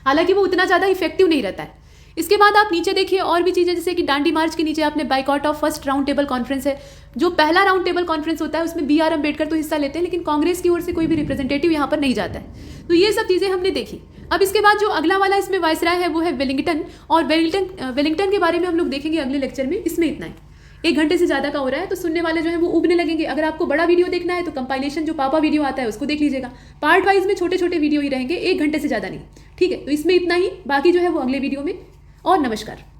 हालांकि वो उतना ज़्यादा इफेक्टिव नहीं रहता है। इसके बाद आप नीचे देखिए और भी चीज़ें, जैसे कि डांडी मार्च के नीचे आपने boycott of first round table conference है। जो पहला राउंड टेबल कॉन्फ्रेंस होता है उसमें BR अम्बेडकर तो हिस्सा लेते हैं, लेकिन कांग्रेस की ओर से कोई भी रिप्रेजेंटेटिव यहाँ पर नहीं जाता है। तो ये सब चीज़ें हमने देखी। अब इसके बाद जो अगला वाला इसमें वायसराय है वो है वेलिंगटन, और वेलिंगटन के बारे में हम लोग देखेंगे अगले लेक्चर में। इसमें इतना ही, 1 घंटे से ज़्यादा का हो रहा है तो सुनने वाले जो है वो उबने लगेंगे। अगर आपको बड़ा वीडियो देखना है तो कंपाइलेशन जो पापा वीडियो आता है उसको देख लीजिएगा। पार्ट वाइज में छोटे छोटे वीडियो ही रहेंगे, 1 घंटे से ज़्यादा नहीं। ठीक है, तो इसमें इतना ही, बाकी जो है वो अगले वीडियो में। और नमस्कार।